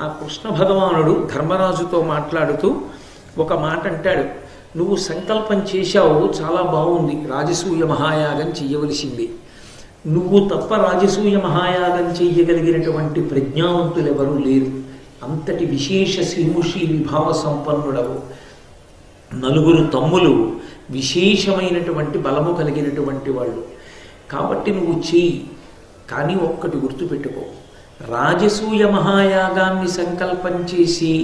ఆ కృష్ణ భగవానుడు ధర్మరాజుతో మాట్లాడుతూ ఒక మాట అంటాడు, నువ్వు సంకల్పం చేశావు, చాలా బాగుంది, రాజసూయ మహాయాగం చెయ్యవలసింది. నువ్వు తప్ప రాజసూయ మహాయాగం చెయ్యగలిగినటువంటి ప్రజ్ఞావంతులు ఎవరూ లేరు. అంతటి విశేష శ్రీముషి విభావ సంపన్నుడవు. నలుగురు తమ్ములు విశేషమైనటువంటి బలము కలిగినటువంటి వాళ్ళు. కాబట్టి నువ్వు చెయ్యి. కానీ ఒక్కటి గుర్తుపెట్టుకో, రాజసూయ మహాయాగాన్ని సంకల్పం చేసి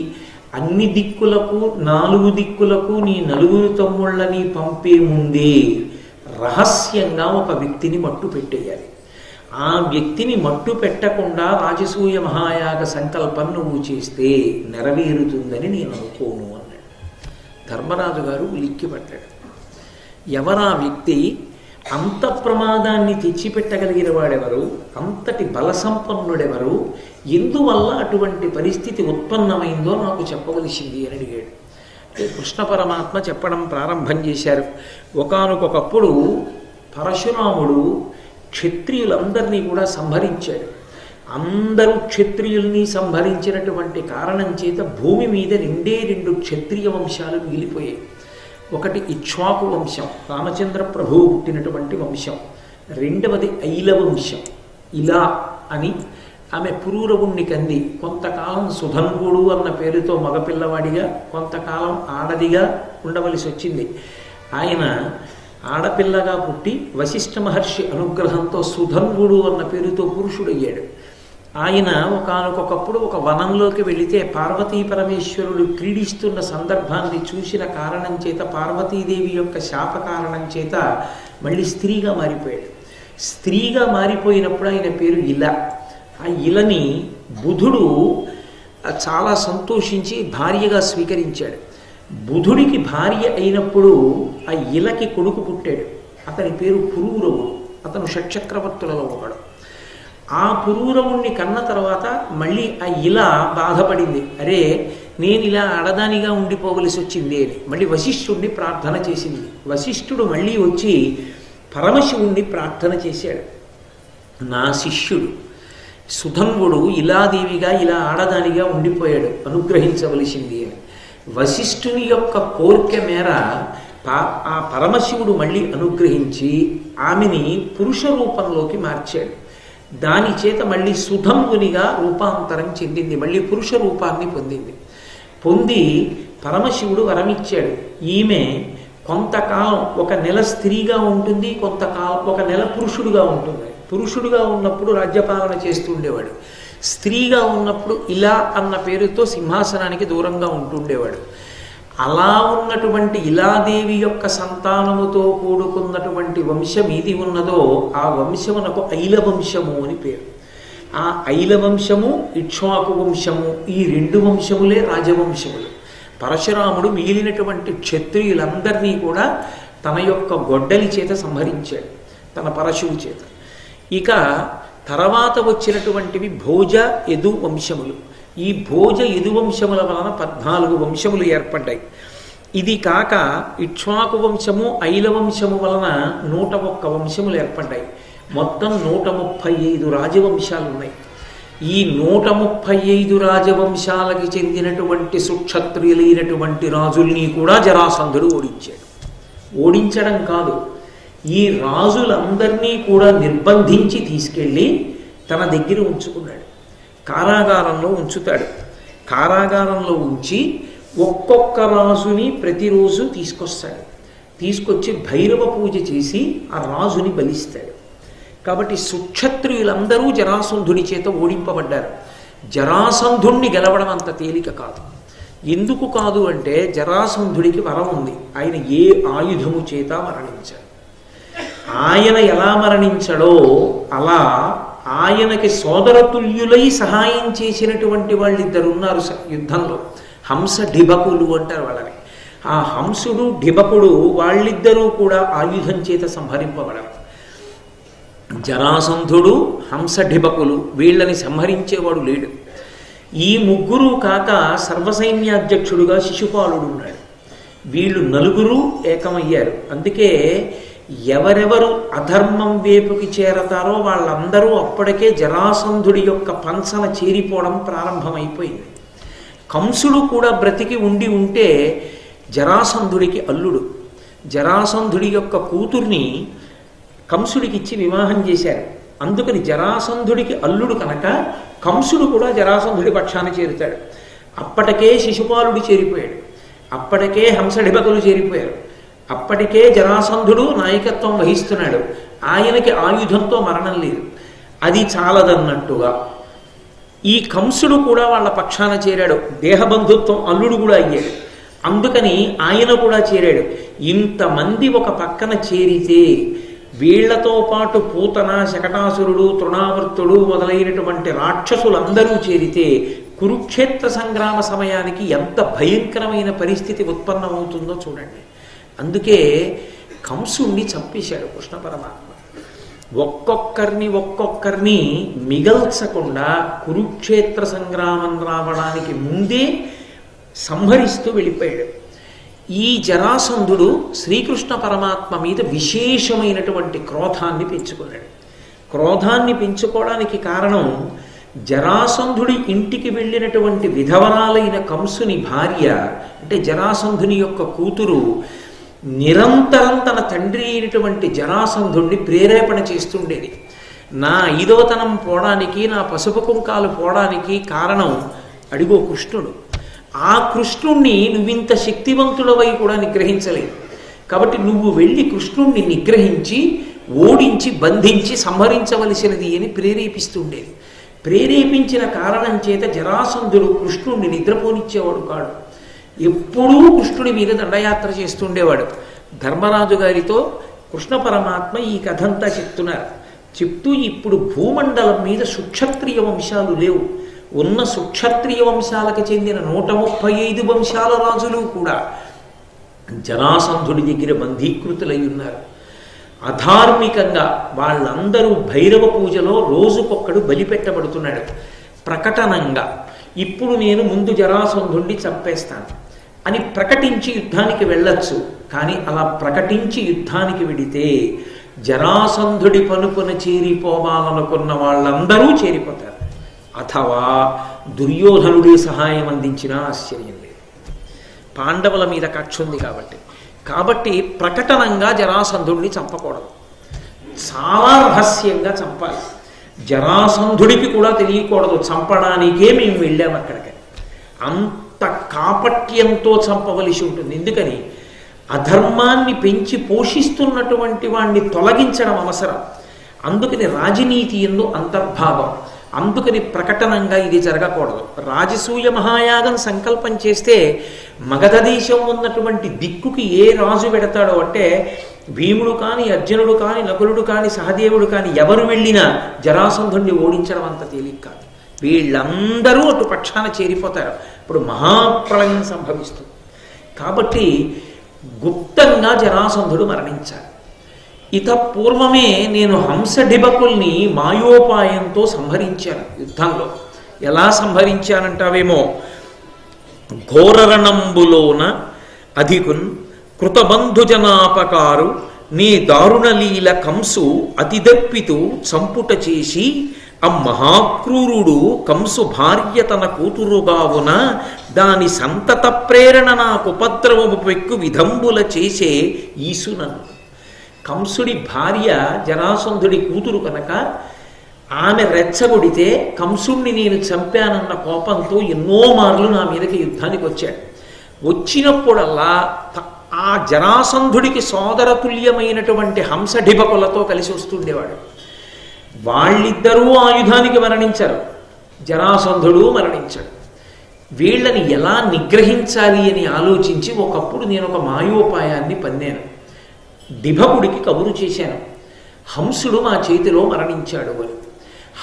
అన్ని దిక్కులకు 4 దిక్కులకు నీ నలుగురు తమ్ముళ్ళని పంపే ముందే రహస్యంగా ఒక వ్యక్తిని మట్టు పెట్టేయాలి. ఆ వ్యక్తిని మట్టు పెట్టకుండా రాజసూయ మహాయాగ సంకల్పం నువ్వు చేస్తే నెరవేరుతుందని నేను అనుకోను అన్నాడు. ధర్మరాజు గారు ఉలిక్కిపడ్డాడు. ఎవరా వ్యక్తి? అంత ప్రమాదాన్ని తెచ్చిపెట్టగలిగిన వాడెవరు? అంతటి బలసంపన్నుడెవరు? ఎందువల్ల అటువంటి పరిస్థితి ఉత్పన్నమైందో నాకు చెప్పవలసింది అని అడిగాడు. కృష్ణ పరమాత్మ చెప్పడం ప్రారంభం చేశారు. ఒకానొకప్పుడు పరశురాముడు క్షత్రియులందరినీ కూడా సంహరించాడు. అందరూ క్షత్రియుల్ని సంహరించినటువంటి కారణం చేత భూమి మీద 2 క్షత్రియ వంశాలు మిగిలిపోయాయి. ఒకటి ఇక్ష్వాకు వంశం, రామచంద్ర ప్రభువు పుట్టినటువంటి వంశం. రెండవది ఐల వంశం. ఇలా అని ఆమె పురూరవుణ్ణి కంది. కొంతకాలం సుధన్వుడు అన్న పేరుతో మగపిల్లవాడిగా, కొంతకాలం ఆడదిగా ఉండవలసి వచ్చింది. ఆయన ఆడపిల్లగా పుట్టి వశిష్ఠ మహర్షి అనుగ్రహంతో సుధన్వుడు అన్న పేరుతో పురుషుడయ్యాడు. ఆయన ఒకానొకప్పుడు ఒక వనంలోకి వెళితే పార్వతీ పరమేశ్వరుడు క్రీడిస్తున్న సందర్భాన్ని చూసిన కారణం చేత, పార్వతీదేవి యొక్క శాప కారణం చేత మళ్ళీ స్త్రీగా మారిపోయాడు. స్త్రీగా మారిపోయినప్పుడు ఆయన పేరు ఇల. ఆ ఇలని బుధుడు చాలా సంతోషించి భార్యగా స్వీకరించాడు. బుధుడికి భార్య అయినప్పుడు ఆ ఇలకి కొడుకు పుట్టాడు. అతని పేరు పురూరవుడు. అతను షట్చక్రవర్తులలో ఒకడు. ఆ పురూరవుణ్ణి కన్న తర్వాత మళ్ళీ ఆ ఇల బాధపడింది. అరే, నేను ఇలా ఆడదానిగా ఉండిపోవలసి వచ్చింది అని మళ్ళీ వశిష్ఠుడిని ప్రార్థన చేసింది. వశిష్ఠుడు మళ్ళీ వచ్చి పరమశివుణ్ణి ప్రార్థన చేశాడు, నా శిష్యుడు సుధన్వుడు ఇలాదేవిగా ఇలా ఆడదానిగా ఉండిపోయాడు, అనుగ్రహించవలసింది అని. వశిష్ఠుని యొక్క కోరిక మేర ఆ పరమశివుడు మళ్ళీ అనుగ్రహించి ఆమెని పురుష రూపంలోకి మార్చాడు. దాని చేత మళ్ళీ సుధన్వునిగా రూపాంతరం చెందింది, మళ్ళీ పురుష రూపాన్ని పొందింది. పొంది పరమశివుడు వరమిచ్చాడు, ఈమె కొంతకాలం 1 నెల స్త్రీగా ఉంటుంది, కొంతకాలం 1 నెల పురుషుడుగా ఉంటుంది. పురుషుడుగా ఉన్నప్పుడు రాజ్యపాలన చేస్తూ ఉండేవాడు, స్త్రీగా ఉన్నప్పుడు ఇలా అన్న పేరుతో సింహాసనానికి దూరంగా ఉంటుండేవాడు. అలా ఉన్నటువంటి ఇలాదేవి యొక్క సంతానముతో కూడుకున్నటువంటి వంశం ఏది ఉన్నదో ఆ వంశమునకు ఐల వంశము అని పేరు. ఆ ఐల వంశము, ఇక్ష్వాకు వంశము, ఈ 2 వంశములే రాజవంశములు. పరశురాముడు మిగిలినటువంటి క్షత్రియులందరినీ కూడా తన యొక్క గొడ్డలి చేత సంహరించాడు, తన పరశువు చేత. ఇక తర్వాత వచ్చినటువంటివి భోజ, యదు వంశములు. ఈ భోజ, యదు వంశముల వలన 14 వంశములు ఏర్పడ్డాయి. ఇది కాక ఇక్ష్వాకు వంశము, ఐల వంశము వలన 101 వంశములు ఏర్పడ్డాయి. మొత్తం 135 రాజవంశాలు ఉన్నాయి. ఈ 135 రాజవంశాలకి చెందినటువంటి సుక్షత్రియులైనటువంటి రాజుల్ని కూడా జరాసంధుడు ఓడించాడు. ఓడించడం కాదు, ఈ రాజులందరినీ కూడా నిర్బంధించి తీసుకెళ్ళి తన దగ్గర ఉంచుకున్నాడు. కారాగారంలో ఉంచుతాడు. కారాగారంలో ఉంచి ఒక్కొక్క రాజుని ప్రతిరోజు తీసుకొస్తాడు. తీసుకొచ్చి భైరవ పూజ చేసి ఆ రాజుని బలిస్తాడు. కాబట్టి సుక్షత్రియులందరూ జరాసంధుడి చేత ఓడింపబడ్డారు. జరాసంధుణ్ణి గెలవడం అంత తేలిక కాదు. ఎందుకు కాదు అంటే జరాసంధుడికి వరం ఉంది, ఆయన ఏ ఆయుధము చేత మరణించాడు. ఆయన ఎలా మరణించడో అలా ఆయనకి సోదరతుల్యులై సహాయం చేసినటువంటి వాళ్ళిద్దరు ఉన్నారు యుద్ధంలో. హంస ఢిబకులు అంటారు వాళ్ళని. ఆ హంసుడు ఢిబకుడు వాళ్ళిద్దరూ కూడా ఆయుధం చేత సంహరింపబడరు. జరాసంధుడు, హంస ఢిబకులు, వీళ్ళని సంహరించేవాడు లేడు. ఈ ముగ్గురు కాక సర్వసైన్యాధ్యక్షుడుగా శిశుపాలుడు ఉన్నాడు. వీళ్ళు 4 ఏకమయ్యారు. అందుకే ఎవరెవరు అధర్మం వైపుకి చేరతారో వాళ్ళందరూ అప్పటికే జరాసంధుడి యొక్క పంచన చేరిపోవడం ప్రారంభమైపోయింది. కంసుడు కూడా బ్రతికి ఉంటే జరాసంధుడికి అల్లుడు. జరాసంధుడి యొక్క కూతుర్ని కంసుడికిచ్చి వివాహం చేశారు. అందుకని జరాసంధుడికి అల్లుడు కనుక కంసుడు కూడా జరాసంధుడి పక్షాన చేరుతాడు. అప్పటికే శిశుపాలుడు చేరిపోయాడు, అప్పటికే హంసడిబకులు చేరిపోయారు, అప్పటికే జరాసంధుడు నాయకత్వం వహిస్తున్నాడు. ఆయనకి ఆయుధంతో మరణం లేదు. అది చాలదన్నట్టుగా ఈ కంసుడు కూడా వాళ్ళ పక్షాన చేరాడు. దేహబంధుత్వం అల్లుడు కూడా అయ్యాడు. అందుకని ఆయన కూడా చేరాడు. ఇంతమంది ఒక పక్కన చేరితే వీళ్లతో పాటు పూతన, శకటాసురుడు, తృణావర్తుడు మొదలైనటువంటి రాక్షసులందరూ చేరితే కురుక్షేత్ర సంగ్రామ సమయానికి ఎంత భయంకరమైన పరిస్థితి ఉత్పన్నమవుతుందో చూడండి. అందుకే కంసుణ్ణి చంపేశాడు కృష్ణ పరమాత్మ. ఒక్కొక్కరిని మిగల్చకుండా కురుక్షేత్ర సంగ్రామం రావడానికి ముందే సంహరిస్తూ వెళ్ళిపోయాడు. ఈ జరాసంధుడు శ్రీకృష్ణ పరమాత్మ మీద విశేషమైనటువంటి క్రోధాన్ని పెంచుకున్నాడు. క్రోధాన్ని పెంచుకోవడానికి కారణం జరాసంధుడి ఇంటికి వెళ్ళినటువంటి విధవరాలైన కంసుని భార్య, అంటే జరాసంధుని యొక్క కూతురు, నిరంతరం తన తండ్రి అయినటువంటి జరాసంధుడిని ప్రేరేపణ చేస్తుండేది. నా ఐదవతనం పోవడానికి, నా పసుపు కుంకాలు పోవడానికి కారణం అడిగో కృష్ణుడు. ఆ కృష్ణుణ్ణి నువ్వింత శక్తివంతుడవై కూడా నిగ్రహించలేదు. కాబట్టి నువ్వు వెళ్ళి కృష్ణుణ్ణి నిగ్రహించి, ఓడించి, బంధించి సంహరించవలసినది అని ప్రేరేపిస్తుండేది. ప్రేరేపించిన కారణం చేత జరాసంధుడు కృష్ణుణ్ణి నిద్రపోనిచ్చేవాడు కాడు. ఎప్పుడూ కృష్ణుడి మీద దండయాత్ర చేస్తుండేవాడు. ధర్మరాజు గారితో కృష్ణ పరమాత్మ ఈ కథంతా చెప్తున్నారు. చెప్తూ ఇప్పుడు భూమండలం మీద సుక్షత్రియ వంశాలు లేవు. ఉన్న సుక్షత్రియ వంశాలకు చెందిన 135 వంశాల రాజులు కూడా జరాసంధుడి దగ్గర బంధీకృతులై ఉన్నారు. అధార్మికంగా వాళ్ళందరూ భైరవ పూజలో రోజుకొక్కడు బలిపెట్టబడుతున్నాడు. ప్రకటనంగా ఇప్పుడు నేను ముందు జరాసంధుడిని చంపేస్తాను అని ప్రకటించి యుద్ధానికి వెళ్ళొచ్చు. కానీ అలా ప్రకటించి యుద్ధానికి వెడితే జరాసంధుడి పనుపున చేరిపోవాలనుకున్న వాళ్ళందరూ చేరిపోతారు. అథవా దుర్యోధనుడి సహాయం అందించినా ఆశ్చర్యం లేదు. పాండవుల మీద కక్ష ఉంది కాబట్టి ప్రకటనంగా జరాసంధుడిని చంపకూడదు. చాలా రహస్యంగా చంపాలి. జరాసంధుడికి కూడా తెలియకూడదు. చంపడానికే మేము వెళ్ళాము అక్కడికి. అంత కాపట్యంతో చంపవలసి ఉంటుంది. ఎందుకని అధర్మాన్ని పెంచి పోషిస్తున్నటువంటి వాణ్ణి తొలగించడం అవసరం. అందుకని రాజనీతి యందు అంతర్భాగం. అందుకని ప్రకటనంగా ఇది జరగకూడదు. రాజసూయ మహాయాగం సంకల్పం చేస్తే మగధ దేశం ఉన్నటువంటి దిక్కుకి ఏ రాజు పెడతాడో అంటే భీముడు కానీ, అర్జునుడు కానీ, నకులుడు కానీ, సహదేవుడు కానీ ఎవరు వెళ్ళినా జరాసంధుడిని ఓడించడం అంత తేలిక కాదు. వీళ్ళందరూ అటు పక్షాన చేరిపోతారు. ఇప్పుడు మహాప్రళయం సంభవిస్తుంది. కాబట్టి గుప్తంగా జరాసంధుడు మరణించాలి. ఇత పూర్వమే నేను హంసడిబకుల్ని మాయోపాయంతో సంహరించాను యుద్ధంలో. ఎలా సంహరించానంటావేమో, ఘోరరణంబులోన అధికున్ కృతబంధుజనాపకారు నీ దారుణలీల కంసు అతిదప్పితు చంపుట చేసి మహాక్రూరుడు కంసు భార్య తన కూతురుగావున దాని సంతత ప్రేరణ నాకు ఉపద్రవము పెక్కు విధంబుల చేసే ఈసునను. కంసుడి భార్య జరాసంధుడి కూతురు కనుక ఆమె రెచ్చగొడితే కంసుణ్ణి నేను చంపానన్న కోపంతో ఎన్నో మార్లు నా మీదకి యుద్ధానికి వచ్చాడు. వచ్చినప్పుడల్లా ఆ జరాసంధుడికి సోదరతుల్యమైనటువంటి హంసడిబకులతో కలిసి వస్తుండేవాడు. వాళ్ళిద్దరూ ఆయుధానికి మరణించారు, జరాసంధుడు మరణించాడు. వీళ్ళని ఎలా నిగ్రహించాలి అని ఆలోచించి ఒకప్పుడు నేను ఒక మాయోపాయాన్ని పన్నాను. డిభకుడికి కబురు చేశాను, హంసుడు మా చేతిలో మరణించాడు అని.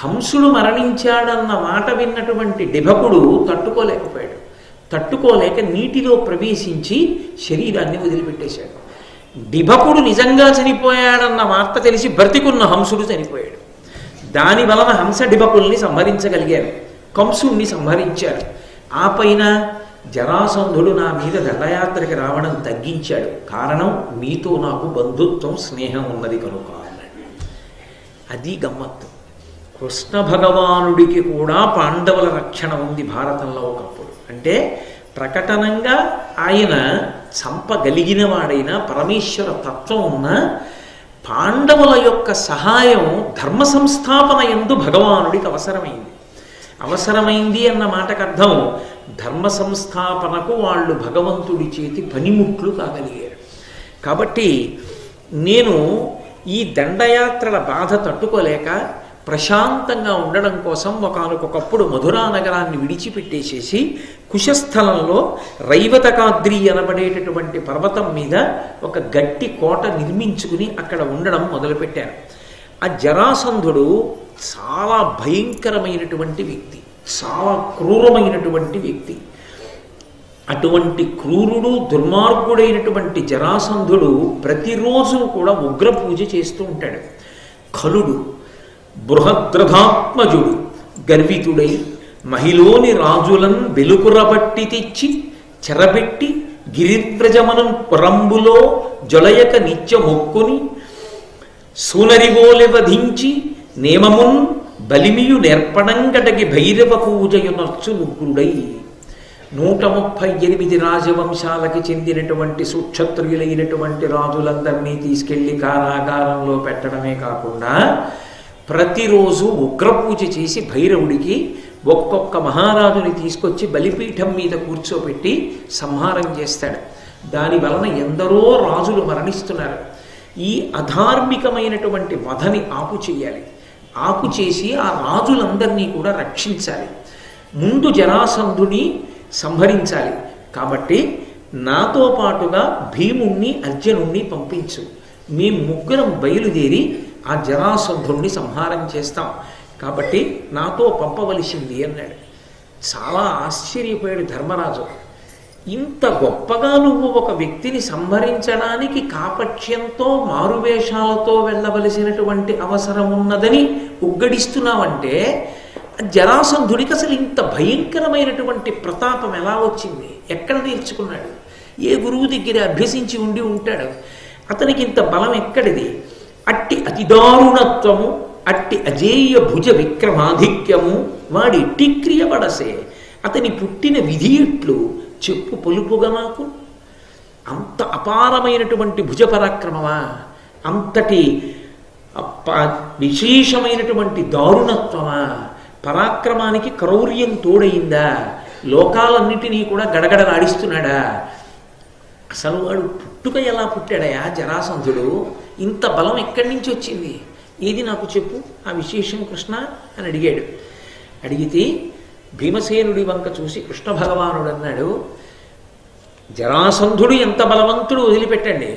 హంసుడు మరణించాడన్న మాట విన్నటువంటి డిభకుడు తట్టుకోలేకపోయాడు. తట్టుకోలేక నీటిలో ప్రవేశించి శరీరాన్ని వదిలిపెట్టేశాడు. డిభకుడు నిజంగా చనిపోయాడన్న వార్త తెలిసి బ్రతికున్న హంసుడు చనిపోయాడు. దాని వలన హంస డిభకుల్ని సంహరించగలిగారు, కంసుణ్ణి సంహరించారు. ఆ పైన జరాసంధుడు నా మీద దండయాత్రకి రావడం తగ్గించాడు. కారణం మీతో నాకు బంధుత్వం స్నేహం ఉన్నది కనుక అన్నాడు. అది గమ్మత్తు. కృష్ణ భగవానుడికి కూడా పాండవుల రక్షణ ఉంది భారతంలో ఒకప్పుడు. అంటే ప్రకటనంగా ఆయన చంపగలిగిన వాడైన పరమేశ్వర తత్వం ఉన్న పాండవుల యొక్క సహాయం ధర్మ సంస్థాపన యందు భగవానుడికి అవసరమైంది అన్న మాటకు అర్థం ధర్మ సంస్థాపనకు వాళ్ళు భగవంతుడి చేతి పనిముట్లు కాగలిగారు. కాబట్టి నేను ఈ దండయాత్రల బాధ తట్టుకోలేక ప్రశాంతంగా ఉండడం కోసం ఒకానొకప్పుడు మధురా నగరాన్ని విడిచిపెట్టేసేసి కుశస్థలంలో రైవతకాద్రి అనబడేటటువంటి పర్వతం మీద ఒక గట్టి కోట నిర్మించుకుని అక్కడ ఉండడం మొదలుపెట్టారు. ఆ జరాసంధుడు చాలా భయంకరమైనటువంటి వ్యక్తి, చాలా క్రూరమైనటువంటి వ్యక్తి. అటువంటి క్రూరుడు దుర్మార్గుడైనటువంటి జరాసంధుడు ప్రతిరోజు కూడా ఉగ్ర పూజ చేస్తూ ఉంటాడు. ఖలుడు బృహద్రథాత్మజుడు గర్వితుడై మహిలోని రాజులను వెలుకురబట్టి తెచ్చి చెరబెట్టి గిరివ్రజమనం పురంబులో జొలయక నిత్య మొక్కుని సూనరివోలె వధించి నేమమున్ బలిమియు నేర్పణంగటకి భైరవ పూజయునర్చు నుగ్రుడై 138 రాజవంశాలకి చెందినటువంటి సుక్షత్రియులైనటువంటి రాజులందరినీ తీసుకెళ్లి కారాగారంలో పెట్టడమే కాకుండా ప్రతిరోజు ఉగ్రపూజ చేసి భైరవుడికి ఒక్కొక్క మహారాజుని తీసుకొచ్చి బలిపీఠం మీద కూర్చోబెట్టి సంహారం చేస్తాడు. దాని వలన ఎందరో రాజులు మరణిస్తున్నారు. ఈ అధార్మికమైనటువంటి వధని ఆపు చేయాలి. ఆపు చేసి ఆ రాజులందరినీ కూడా రక్షించాలి. ముందు జరాసంధుని సంహరించాలి. కాబట్టి నాతో పాటుగా భీముణ్ణి అర్జునుణ్ణి పంపించు. మేము ముగ్గురం బయలుదేరి ఆ జరాసంధుణ్ణి సంహారం చేస్తాం. కాబట్టి నాతో పంపవలసింది అన్నాడు. చాలా ఆశ్చర్యపోయాడు ధర్మరాజు. ఇంత గొప్పగా నువ్వు ఒక వ్యక్తిని సంహరించడానికి కాపట్యంతో మారువేషాలతో వెళ్ళవలసినటువంటి అవసరం ఉన్నదని ఉగ్గడిస్తున్నావంటే జరాసంధుడికి అసలు ఇంత భయంకరమైనటువంటి ప్రతాపం ఎలా వచ్చింది? ఎక్కడ నేర్చుకున్నాడు? ఏ గురువు దగ్గర అభ్యసించి ఉండి ఉంటాడు? అతనికి ఇంత బలం ఎక్కడిది? అట్టి అతిదారుణత్వము, అట్టి అజేయ భుజ విక్రమాధిక్యము వాడి ఎట్టి క్రియపడసే. అతని పుట్టిన విధి ఇట్లు చెప్పు పొలుపుగా నాకు. అంత అపారమైనటువంటి భుజ పరాక్రమమా? అంతటి విశేషమైనటువంటి దారుణత్వమా? పరాక్రమానికి క్రౌర్యం తోడైందా? లోకాలన్నిటినీ కూడా గడగడలాడిస్తున్నాడా? అసలు వాడు పుట్టుక ఎలా పుట్టాడయా జరాసంధుడు? ఇంత బలం ఎక్కడి నుంచి వచ్చింది? ఏది నాకు చెప్పు ఆ విశేషం కృష్ణ అని అడిగాడు. అడిగితే భీమసేనుడి వంక చూసి కృష్ణ భగవానుడు అన్నాడు, జరాసంధుడు ఎంత బలవంతుడు వదిలిపెట్టండి.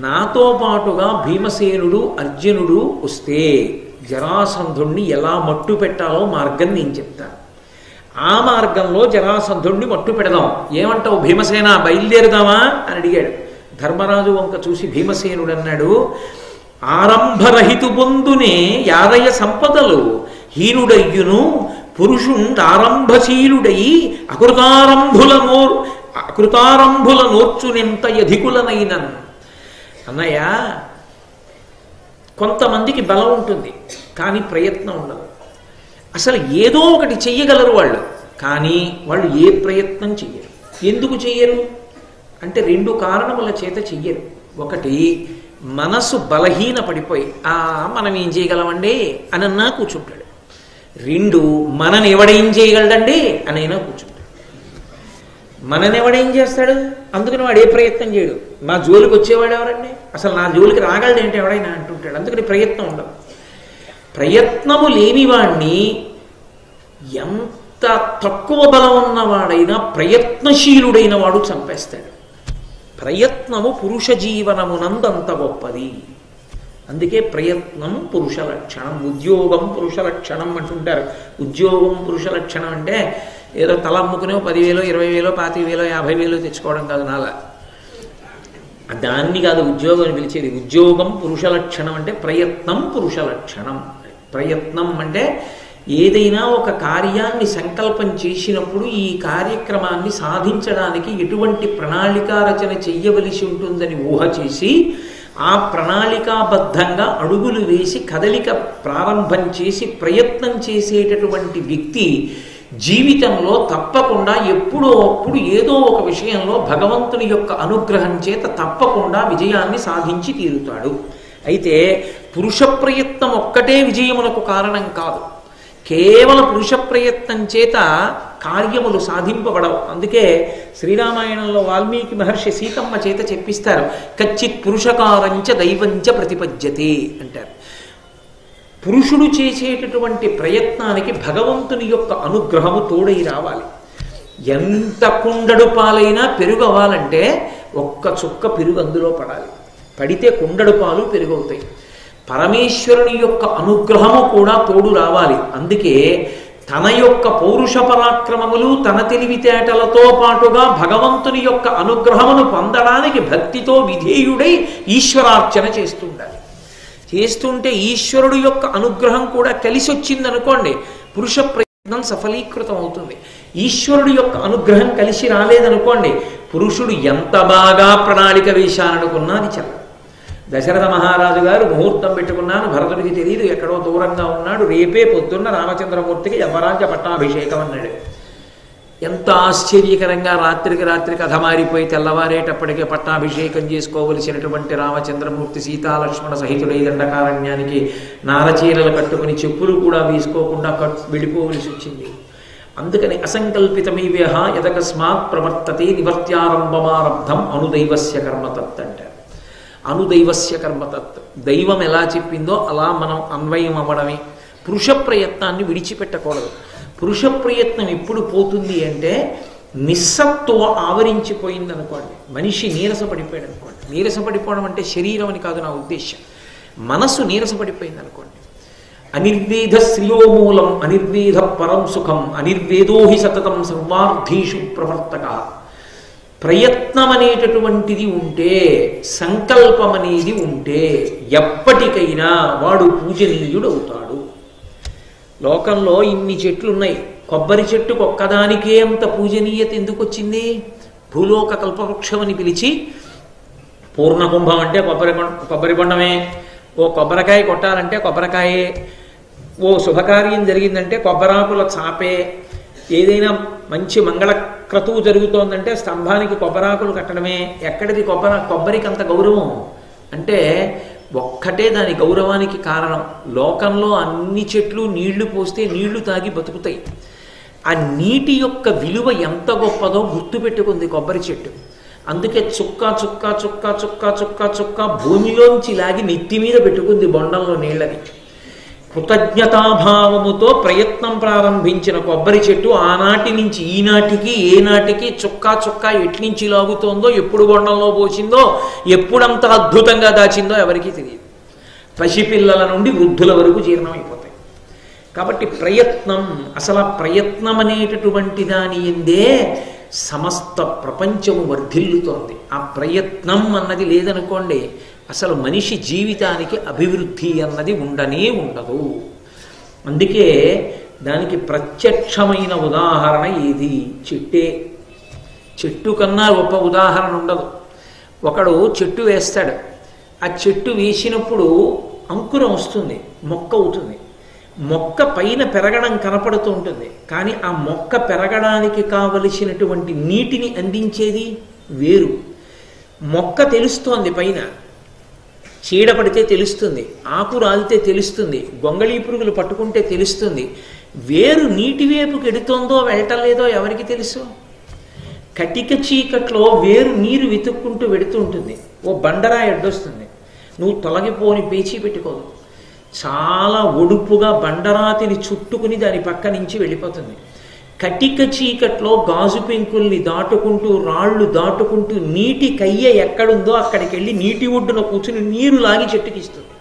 నాతో పాటుగా భీమసేనుడు అర్జునుడు వస్తే జరాసంధుణ్ణి ఎలా మట్టు పెట్టాలో మార్గం నేను చెప్తాను. ఆ మార్గంలో జరాసంధుణ్ణి మట్టు పెడదాం. ఏమంటావు భీమసేన, బయలుదేరుదామా అని అడిగాడు. ధర్మరాజు వంక చూసి భీమసేనుడు అన్నాడు, ఆరంభరహితు పొందునే యారయ సంపదలు హీనుడయ్యును పురుషుండారంభశీలుడై అకృతారంభుల నోర్చునెంత యధికులనైనన్. అన్నయ్య, కొంతమందికి బలం ఉంటుంది కానీ ప్రయత్నం ఉండదు. అసలు ఏదో ఒకటి చెయ్యగలరు వాళ్ళు, కానీ వాళ్ళు ఏ ప్రయత్నం చెయ్యరు. ఎందుకు చెయ్యరు అంటే 2 కారణముల చేత చెయ్యరు. ఒకటి, మనసు బలహీన పడిపోయి మనం ఏం చేయగలమండి అనన్నా కూర్చుంటాడు. 2, మనని ఎవడేం చేయగలడండి అనైనా కూర్చుంటాడు. మననెవడేం చేస్తాడు? అందుకని వాడు ఏ ప్రయత్నం చేయడు. మా జోలికి వచ్చేవాడు ఎవరండి? అసలు నా జోలికి రాగలడేంటి ఎవడైనా అంటుంటాడు. అందుకని ప్రయత్నం ఉండదు. ప్రయత్నము లేనివాణ్ణి ఎంత తక్కువ బలం ఉన్నవాడైనా ప్రయత్నశీలుడైన వాడు చంపేస్తాడు. ప్రయత్నము పురుష జీవనమునందంత గొప్పది. అందుకే ప్రయత్నం పురుష లక్షణం, ఉద్యోగం పురుష లక్షణం అంటుంటారు. ఉద్యోగం పురుష లక్షణం అంటే ఏదో తల అమ్ముకునే 10,000, 20,000, 25,000, 50,000 తెచ్చుకోవడం కాదు. నాలా దాన్ని కాదు ఉద్యోగం అని పిలిచేది. ఉద్యోగం పురుష లక్షణం అంటే ప్రయత్నం పురుష లక్షణం. ప్రయత్నం అంటే ఏదైనా ఒక కార్యాన్ని సంకల్పం చేసినప్పుడు ఈ కార్యక్రమాన్ని సాధించడానికి ఎటువంటి ప్రణాళికా రచన చెయ్యవలసి ఉంటుందని ఊహ చేసి ఆ ప్రణాళికాబద్ధంగా అడుగులు వేసి కదలిక ప్రారంభం చేసి ప్రయత్నం చేసేటటువంటి వ్యక్తి జీవితంలో తప్పకుండా ఎప్పుడో అప్పుడు ఏదో ఒక విషయంలో భగవంతుని యొక్క అనుగ్రహం చేత తప్పకుండా విజయాన్ని సాధించి తీరుతాడు. అయితే పురుష ప్రయత్నం ఒక్కటే విజయమునకు కారణం కాదు. కేవలం పురుష ప్రయత్నం చేత కార్యములు సాధింపబడవు. అందుకే శ్రీరామాయణంలో వాల్మీకి మహర్షి సీతమ్మ చేత చెప్పిస్తారు, కచ్చిత్ పురుషకారంచ దైవంచ ప్రతిపద్యతే అంటారు. పురుషుడు చేసేటటువంటి ప్రయత్నానికి భగవంతుని యొక్క అనుగ్రహము తోడై రావాలి. ఎంత కుండడు పాలైనా పెరుగు అవ్వాలంటే ఒక్క చుక్క పెరుగు అందులో పడాలి. పడితే కుండడు పాలు పెరుగవుతాయి. పరమేశ్వరుని యొక్క అనుగ్రహము కూడా తోడు రావాలి. అందుకే తన యొక్క పౌరుష పరాక్రమములు తన తెలివితేటలతో పాటుగా భగవంతుని యొక్క అనుగ్రహమును పొందడానికి భక్తితో విధేయుడై ఈశ్వరార్చన చేస్తుండాలి. చేస్తుంటే ఈశ్వరుడు యొక్క అనుగ్రహం కూడా కలిసి వచ్చిందనుకోండి, పురుష ప్రయత్నం సఫలీకృతం అవుతుంది. ఈశ్వరుడు యొక్క అనుగ్రహం కలిసి రాలేదనుకోండి, పురుషుడు ఎంత బాగా ప్రణాళిక వేశాననుకున్నా అది చల్ల. దశరథ మహారాజు గారు ముహూర్తం పెట్టుకున్నాను, భరతుడికి తెలియదు, ఎక్కడో దూరంగా ఉన్నాడు, రేపే పొద్దున్న రామచంద్రమూర్తికి యవరాజ్య పట్టాభిషేకం అన్నాడు. ఎంత ఆశ్చర్యకరంగా రాత్రికి రాత్రి కథ మారిపోయి తెల్లవారేటప్పటికే పట్టాభిషేకం చేసుకోవలసినటువంటి రామచంద్రమూర్తి సీతాలక్ష్మణ సహితుడై దండకారణ్యానికి నారచీరలు కట్టుకుని చెప్పులు కూడా వేసుకోకుండా వెళ్ళిపోవలసి వచ్చింది. అందుకని అసంకల్పితమీవ్యహ యదకస్మాత్ ప్రవర్తతే నివర్త్యారంభమారబ్ధం అనుదైవస్య కర్మతత్ అంటారు. అనుదైవస్య కర్మతత్, దైవం ఎలా చెప్పిందో అలా మనం అన్వయం అవ్వడమే. పురుష ప్రయత్నాన్ని విడిచిపెట్టకూడదు. పురుష ప్రయత్నం ఎప్పుడు పోతుంది అంటే నిస్సత్తువ ఆవరించిపోయింది అనుకోండి, మనిషి నీరసపడిపోయాడు అనుకోండి. నీరసపడిపోవడం అంటే శరీరం అని కాదు నా ఉద్దేశం, మనస్సు నీరసపడిపోయింది అనుకోండి. అనిర్వేద శ్రియోమూలం అనిర్వేద పరం సుఖం అనిర్వేదోహి సతతం సర్వార్థీషు ప్రవర్తక. ప్రయత్నం అనేటటువంటిది ఉంటే, సంకల్పం అనేది ఉంటే ఎప్పటికైనా వాడు పూజనీయుడు అవుతాడు. లోకంలో ఇన్ని చెట్లు ఉన్నాయి, కొబ్బరి చెట్టుకు ఒక్కదానికే అంత పూజనీయత ఎందుకు వచ్చింది? భూలోక కల్పవృక్షం అని పిలిచి, పూర్ణకుంభం అంటే కొబ్బరి బొండమే, ఓ కొబ్బరికాయ కొట్టాలంటే కొబ్బరికాయే, ఓ శుభకార్యం జరిగిందంటే కొబ్బరాకుల చాపే, ఏదైనా మంచి మంగళ క్రతువు జరుగుతోందంటే స్తంభానికి కొబ్బరాకులు కట్టడమే. ఎక్కడిది కొబ్బరికి అంత గౌరవం అంటే ఒక్కటే దాని గౌరవానికి కారణం. లోకంలో అన్ని చెట్లు నీళ్లు పోస్తే నీళ్లు తాగి బతుకుతాయి. ఆ నీటి యొక్క విలువ ఎంత గొప్పదో గుర్తుపెట్టుకుంది కొబ్బరి చెట్టు. అందుకే చుక్క చుక్క చుక్క చుక్క చుక్క చుక్క భూమిలోంచి లాగి నెత్తి మీద పెట్టుకుంది బొండంలో నీళ్ళని. కృతజ్ఞతాభావముతో ప్రయత్నం ప్రారంభించిన కొబ్బరి చెట్టు ఆనాటి నుంచి ఈనాటికి ఏనాటికి చుక్క చుక్క ఎట్నుంచి లాగుతోందో, ఎప్పుడు బొండంలో పోసిందో, ఎప్పుడంత అద్భుతంగా దాచిందో ఎవరికీ తెలియదు. పసిపిల్లల నుండి వృద్ధుల వరకు జీర్ణమైపోతాయి. కాబట్టి ప్రయత్నం, అసలు ప్రయత్నం అనేటటువంటి దాని ఎందే సమస్త ప్రపంచము వర్ధిల్లుతోంది. ఆ ప్రయత్నం అన్నది లేదనుకోండి, అసలు మనిషి జీవితానికి అభివృద్ధి అన్నది ఉండనే ఉండదు. అందుకే దానికి ప్రత్యక్షమైన ఉదాహరణ ఏది? చెట్టే. చెట్టు కన్నా గొప్ప ఉదాహరణ ఉండదు. ఒకడు చెట్టు వేస్తాడు, ఆ చెట్టు వేసినప్పుడు అంకురం వస్తుంది, మొక్క అవుతుంది. మొక్క పైన పెరగడం కనపడుతూ ఉంటుంది, కానీ ఆ మొక్క పెరగడానికి కావలసినటువంటి నీటిని అందించేది వేరు. మొక్క తెలుస్తోంది, పైన చీడ పడితే తెలుస్తుంది, ఆకు రాలితే తెలుస్తుంది, గొంగళీ పురుగులు పట్టుకుంటే తెలుస్తుంది. వేరు నీటి వైపుకి ఎడుతోందో వెళ్ళటం లేదో ఎవరికి తెలుసు? కటిక చీకట్లో వేరు నీరు వెతుక్కుంటూ వెడుతూ ఉంటుంది. ఓ బండరాయి అడ్డొస్తుంది, నువ్వు తొలగిపోని పేచీ పెట్టుకోదు, చాలా ఒడుపుగా బండరాతిని చుట్టుకుని దాని పక్క నుంచి వెళ్ళిపోతుంది. కటిక చీకట్లో గాజు పెంకుల్ని దాటుకుంటూ, రాళ్ళు దాటుకుంటూ నీటి కయ్య ఎక్కడుందో అక్కడికి వెళ్ళి నీటి ఒడ్డున కూర్చుని నీరు లాగి చెట్టుకిస్తుంది.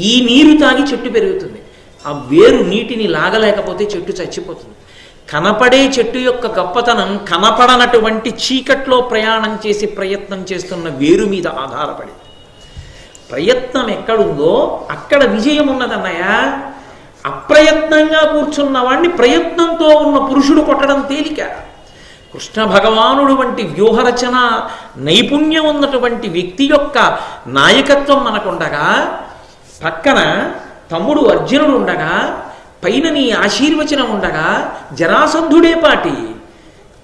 ఈ నీరు తాగి చెట్టు పెరుగుతుంది. ఆ వేరు నీటిని లాగలేకపోతే చెట్టు చచ్చిపోతుంది. కనపడే చెట్టు యొక్క గొప్పతనం కనపడనటువంటి చీకట్లో ప్రయాణం చేసి ప్రయత్నం చేస్తున్న వేరు మీద ఆధారపడి. ప్రయత్నం ఎక్కడుందో అక్కడ విజయం ఉన్నదన్నయ్య. అప్రయత్నంగా కూర్చున్న వాడిని ప్రయత్నంతో ఉన్న పురుషుడు కొట్టడం తేలిక. కృష్ణ భగవానుడు వంటి వ్యూహరచన నైపుణ్యం ఉన్నటువంటి వ్యక్తి యొక్క నాయకత్వం మనకుండగా, పక్కన తమ్ముడు అర్జునుడు ఉండగా, పైన నీ ఆశీర్వచనం ఉండగా, జరాసంధుడే పాటి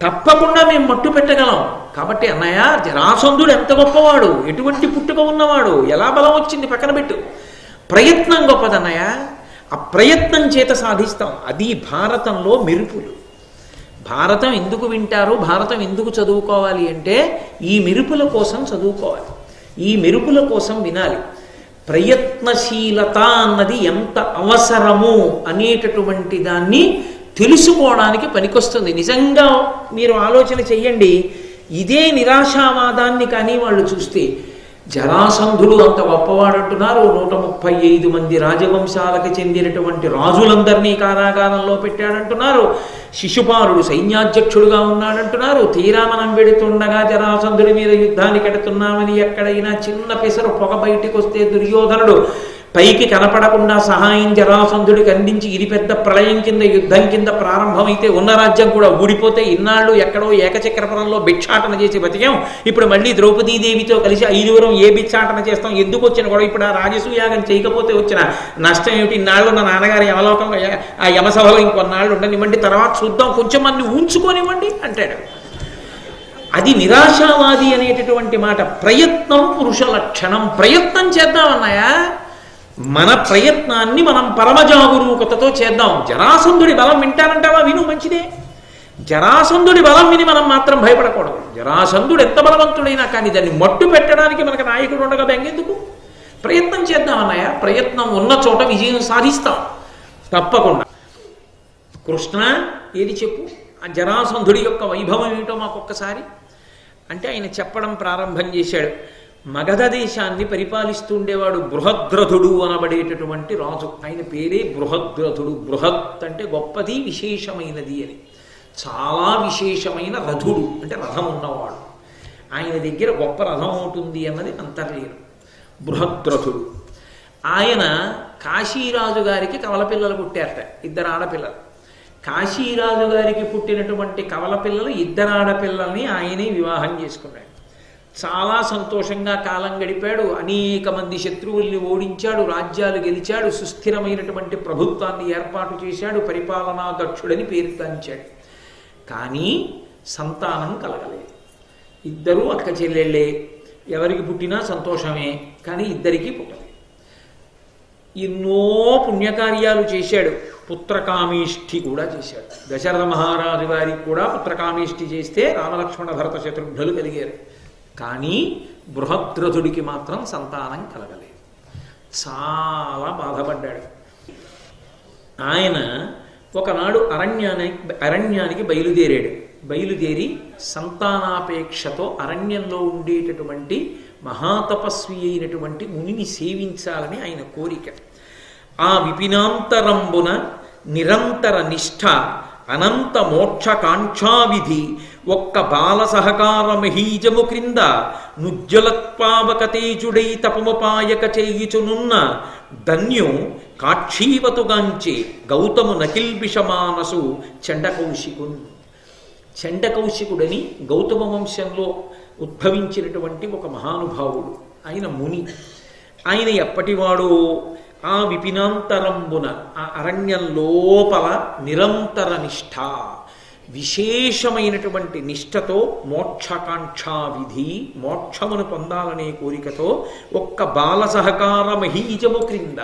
తప్పకుండా మేము మట్టు పెట్టగలం. కాబట్టి అన్నయ్య, జరాసంధుడు ఎంత గొప్పవాడు, ఎటువంటి పుట్టుక ఉన్నవాడు, ఎలా బలం వచ్చింది పక్కన పెట్టు. ప్రయత్నం గొప్పదన్నయ్య, ఆ ప్రయత్నం చేత సాధిస్తాం. అది భారతంలో మెరుపులు. భారతం ఎందుకు వింటారు, భారతం ఎందుకు చదువుకోవాలి అంటే ఈ మెరుపుల కోసం చదువుకోవాలి, ఈ మెరుపుల కోసం వినాలి. ప్రయత్నశీలత అన్నది ఎంత అవసరము అనేటటువంటి దాన్ని తెలుసుకోవడానికి పనికొస్తుంది. నిజంగా మీరు ఆలోచన చెయ్యండి. ఇదే నిరాశావాదాన్ని కానీ వాళ్ళు చూస్తే, జరాసంధుడు అంత గొప్పవాడు అంటున్నారు, 135 మంది రాజవంశాలకు చెందినటువంటి రాజులందరినీ కారాగారంలో పెట్టాడంటున్నారు, శిశుపాలుడు సైన్యాధ్యక్షుడుగా ఉన్నాడంటున్నారు, తీరా మనం వెడుతుండగా జరాసంధుడి మీద యుద్ధానికి ఎడుతున్నామని ఎక్కడైనా చిన్న పెసరు పొగ బయటికి వస్తే దుర్యోధనుడు పైకి కనపడకుండా సహాయం జరాసంధుడికి అందించి ఇది పెద్ద ప్రళయం కింద, యుద్ధం కింద ప్రారంభమైతే ఉన్న రాజ్యం కూడా ఊడిపోతే, ఇన్నాళ్ళు ఎక్కడో ఏకచక్రపురంలో భిక్షాటన చేసి బతికాం, ఇప్పుడు మళ్ళీ ద్రౌపదీదేవితో కలిసి 5 ఏ భిక్షాటన చేస్తాం, ఎందుకు వచ్చిన కూడా ఇప్పుడు ఆ రాజసూయాగం చేయకపోతే వచ్చిన నష్టం ఏమిటి, ఇన్నాళ్ళు నా నాన్నగారి యమలోకంలో ఆ యమసభలో ఇంకొన్నాళ్ళు ఉండనివ్వండి, తర్వాత చూద్దాం, కొంచెం అన్ని ఉంచుకోనివ్వండి అంటాడు. అది నిరాశావాది అనేటటువంటి మాట. ప్రయత్నం పురుష లక్షణం. ప్రయత్నం చేద్దామన్నాయా, మన ప్రయత్నాన్ని మనం పరమజాగరూకతతో చేద్దాం. జరాసంధుడి బలం వింటానంటావా, విను, మంచిదే. జరాసంధుడి బలం విని మనం మాత్రం భయపడకూడదు. జరాసంధుడు ఎంత బలవంతుడైనా కానీ దాన్ని మట్టు పెట్టడానికి మనకు నాయకుడు ఉండగా బెంగెందుకు. ప్రయత్నం చేద్దామన్నయ్య, ప్రయత్నం ఉన్న చోట విజయం సాధిస్తాం తప్పకుండా. కృష్ణ ఏది చెప్పు, ఆ జరాసంధుడి యొక్క వైభవం ఏమిటో మాకొక్కసారి అంటే ఆయన చెప్పడం ప్రారంభం చేశాడు. మగధ దేశాన్ని పరిపాలిస్తూ ఉండేవాడు బృహద్రథుడు అనబడేటటువంటి రాజు. ఆయన పేరే బృహద్రథుడు. బృహత్ అంటే గొప్పది, విశేషమైనది అని. చాలా విశేషమైన రథుడు అంటే రథం ఉన్నవాడు. ఆయన దగ్గర గొప్ప రథం ఉంటుంది అన్నది అంతర్లీనం. బృహద్రథుడు ఆయన కాశీరాజు గారికి కవల పిల్లలు పుట్టారట, 2 ఆడపిల్లలు. కాశీరాజు గారికి పుట్టినటువంటి కవల పిల్లలు 2 ఆడపిల్లల్ని ఆయనే వివాహం చేసుకున్నాడు. చాలా సంతోషంగా కాలం గడిపాడు. అనేక మంది శత్రువుల్ని ఓడించాడు, రాజ్యాలు గెలిచాడు, సుస్థిరమైనటువంటి ప్రభుత్వాన్ని ఏర్పాటు చేశాడు, పరిపాలనా దక్షుడని పేరుగాంచాడు. కానీ సంతానం కలగలేదు. 2 అక్క చెల్లెళ్ళే, ఎవరికి పుట్టినా సంతోషమే, కానీ 2కి పుట్టలేదు. ఎన్నో పుణ్యకార్యాలు చేశాడు, పుత్రకామేష్ఠి కూడా చేశాడు. దశరథ మహారాజు గారికి కూడా పుత్రకామేష్ఠి చేస్తే రామలక్ష్మణ భరత శత్రుఘ్నులు కలిగారు. కానీ బృహద్రథుడికి మాత్రం సంతానం కలగలేదు. చాలా బాధపడ్డాడు. ఆయన ఒకనాడు అరణ్యానికి బయలుదేరి సంతానాపేక్షతో అరణ్యంలో ఉండేటటువంటి మహాతపస్వి అయినటువంటి మునిని సేవించాలని ఆయన కోరిక. ఆ విపినాంతరంబున నిరంతర నిష్ఠ అనంత మోక్ష కాంక్షావిధి ఒక్క బాల సహకార మహీజము క్రింద నుజ్జలత్పావకతేజుడై తపముపాయక చేయుచునున్న ధన్యు కాక్షీవతుగాంచే గౌతము నకిల్బిషమానసు చండకౌశికున్. చండకౌశికుడని గౌతమ వంశంలో ఉద్భవించినటువంటి ఒక మహానుభావుడు. ఆయన ముని. ఆయన ఎప్పటివాడో ఆ విపినాంతరంబున, ఆ అరణ్యం లోపల నిరంతర నిష్ఠ, విశేషమైనటువంటి నిష్ఠతో మోక్షకాంక్షా విధి, మోక్షమును పొందాలనే కోరికతో ఒక్క బాల సహకార మహీజము క్రింద,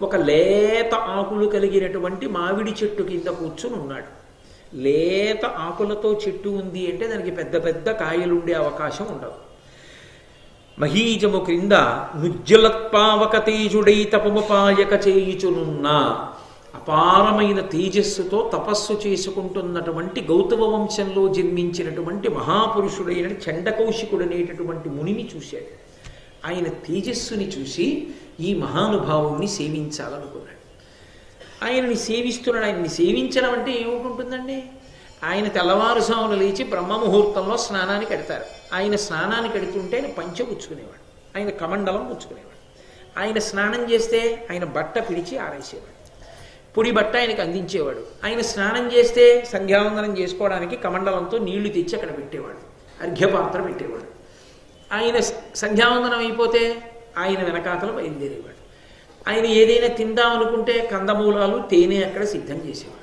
ఒక లేత ఆకులు కలిగినటువంటి మామిడి చెట్టు కింద కూర్చుని ఉన్నాడు. లేత ఆకులతో చెట్టు ఉంది అంటే దానికి పెద్ద పెద్ద కాయలుండే అవకాశం ఉండదు. మహీజము క్రింద నుజ్జలత్పావక తేజుడై తపముపాయక చేయుచునున్న, అపారమైన తేజస్సుతో తపస్సు చేసుకుంటున్నటువంటి గౌతమ వంశంలో జన్మించినటువంటి మహాపురుషుడైన చండకౌశికుడు అనేటటువంటి మునిని చూశాడు. ఆయన తేజస్సుని చూసి ఈ మహానుభావుణ్ణి సేవించాలనుకున్నాడు. ఆయనని సేవిస్తున్నాడు. ఆయన్ని సేవించడం అంటే ఏమిటంటుందండి? ఆయన తెల్లవారుసాములు లేచి బ్రహ్మముహూర్తంలో స్నానానికి ఎడతారు. ఆయన స్నానానికి ఎడుతుంటే ఆయన పంచె పుచ్చుకునేవాడు, ఆయన కమండలం పుచ్చుకునేవాడు. ఆయన స్నానం చేస్తే ఆయన బట్ట పిడిచి ఆరేసేవాడు. పొడి బట్ట ఆయనకి అందించేవాడు. ఆయన స్నానం చేస్తే సంధ్యావందనం చేసుకోవడానికి కమండలంతో నీళ్లు తెచ్చి అక్కడ పెట్టేవాడు, అర్ఘ్యపాత్ర పెట్టేవాడు. ఆయన సంధ్యావందనం అయిపోతే ఆయన వెనకాతలు బయలుదేరేవాడు. ఆయన ఏదైనా తిందామనుకుంటే కందమూలాలు తేనె అక్కడ సిద్ధం చేసేవాడు.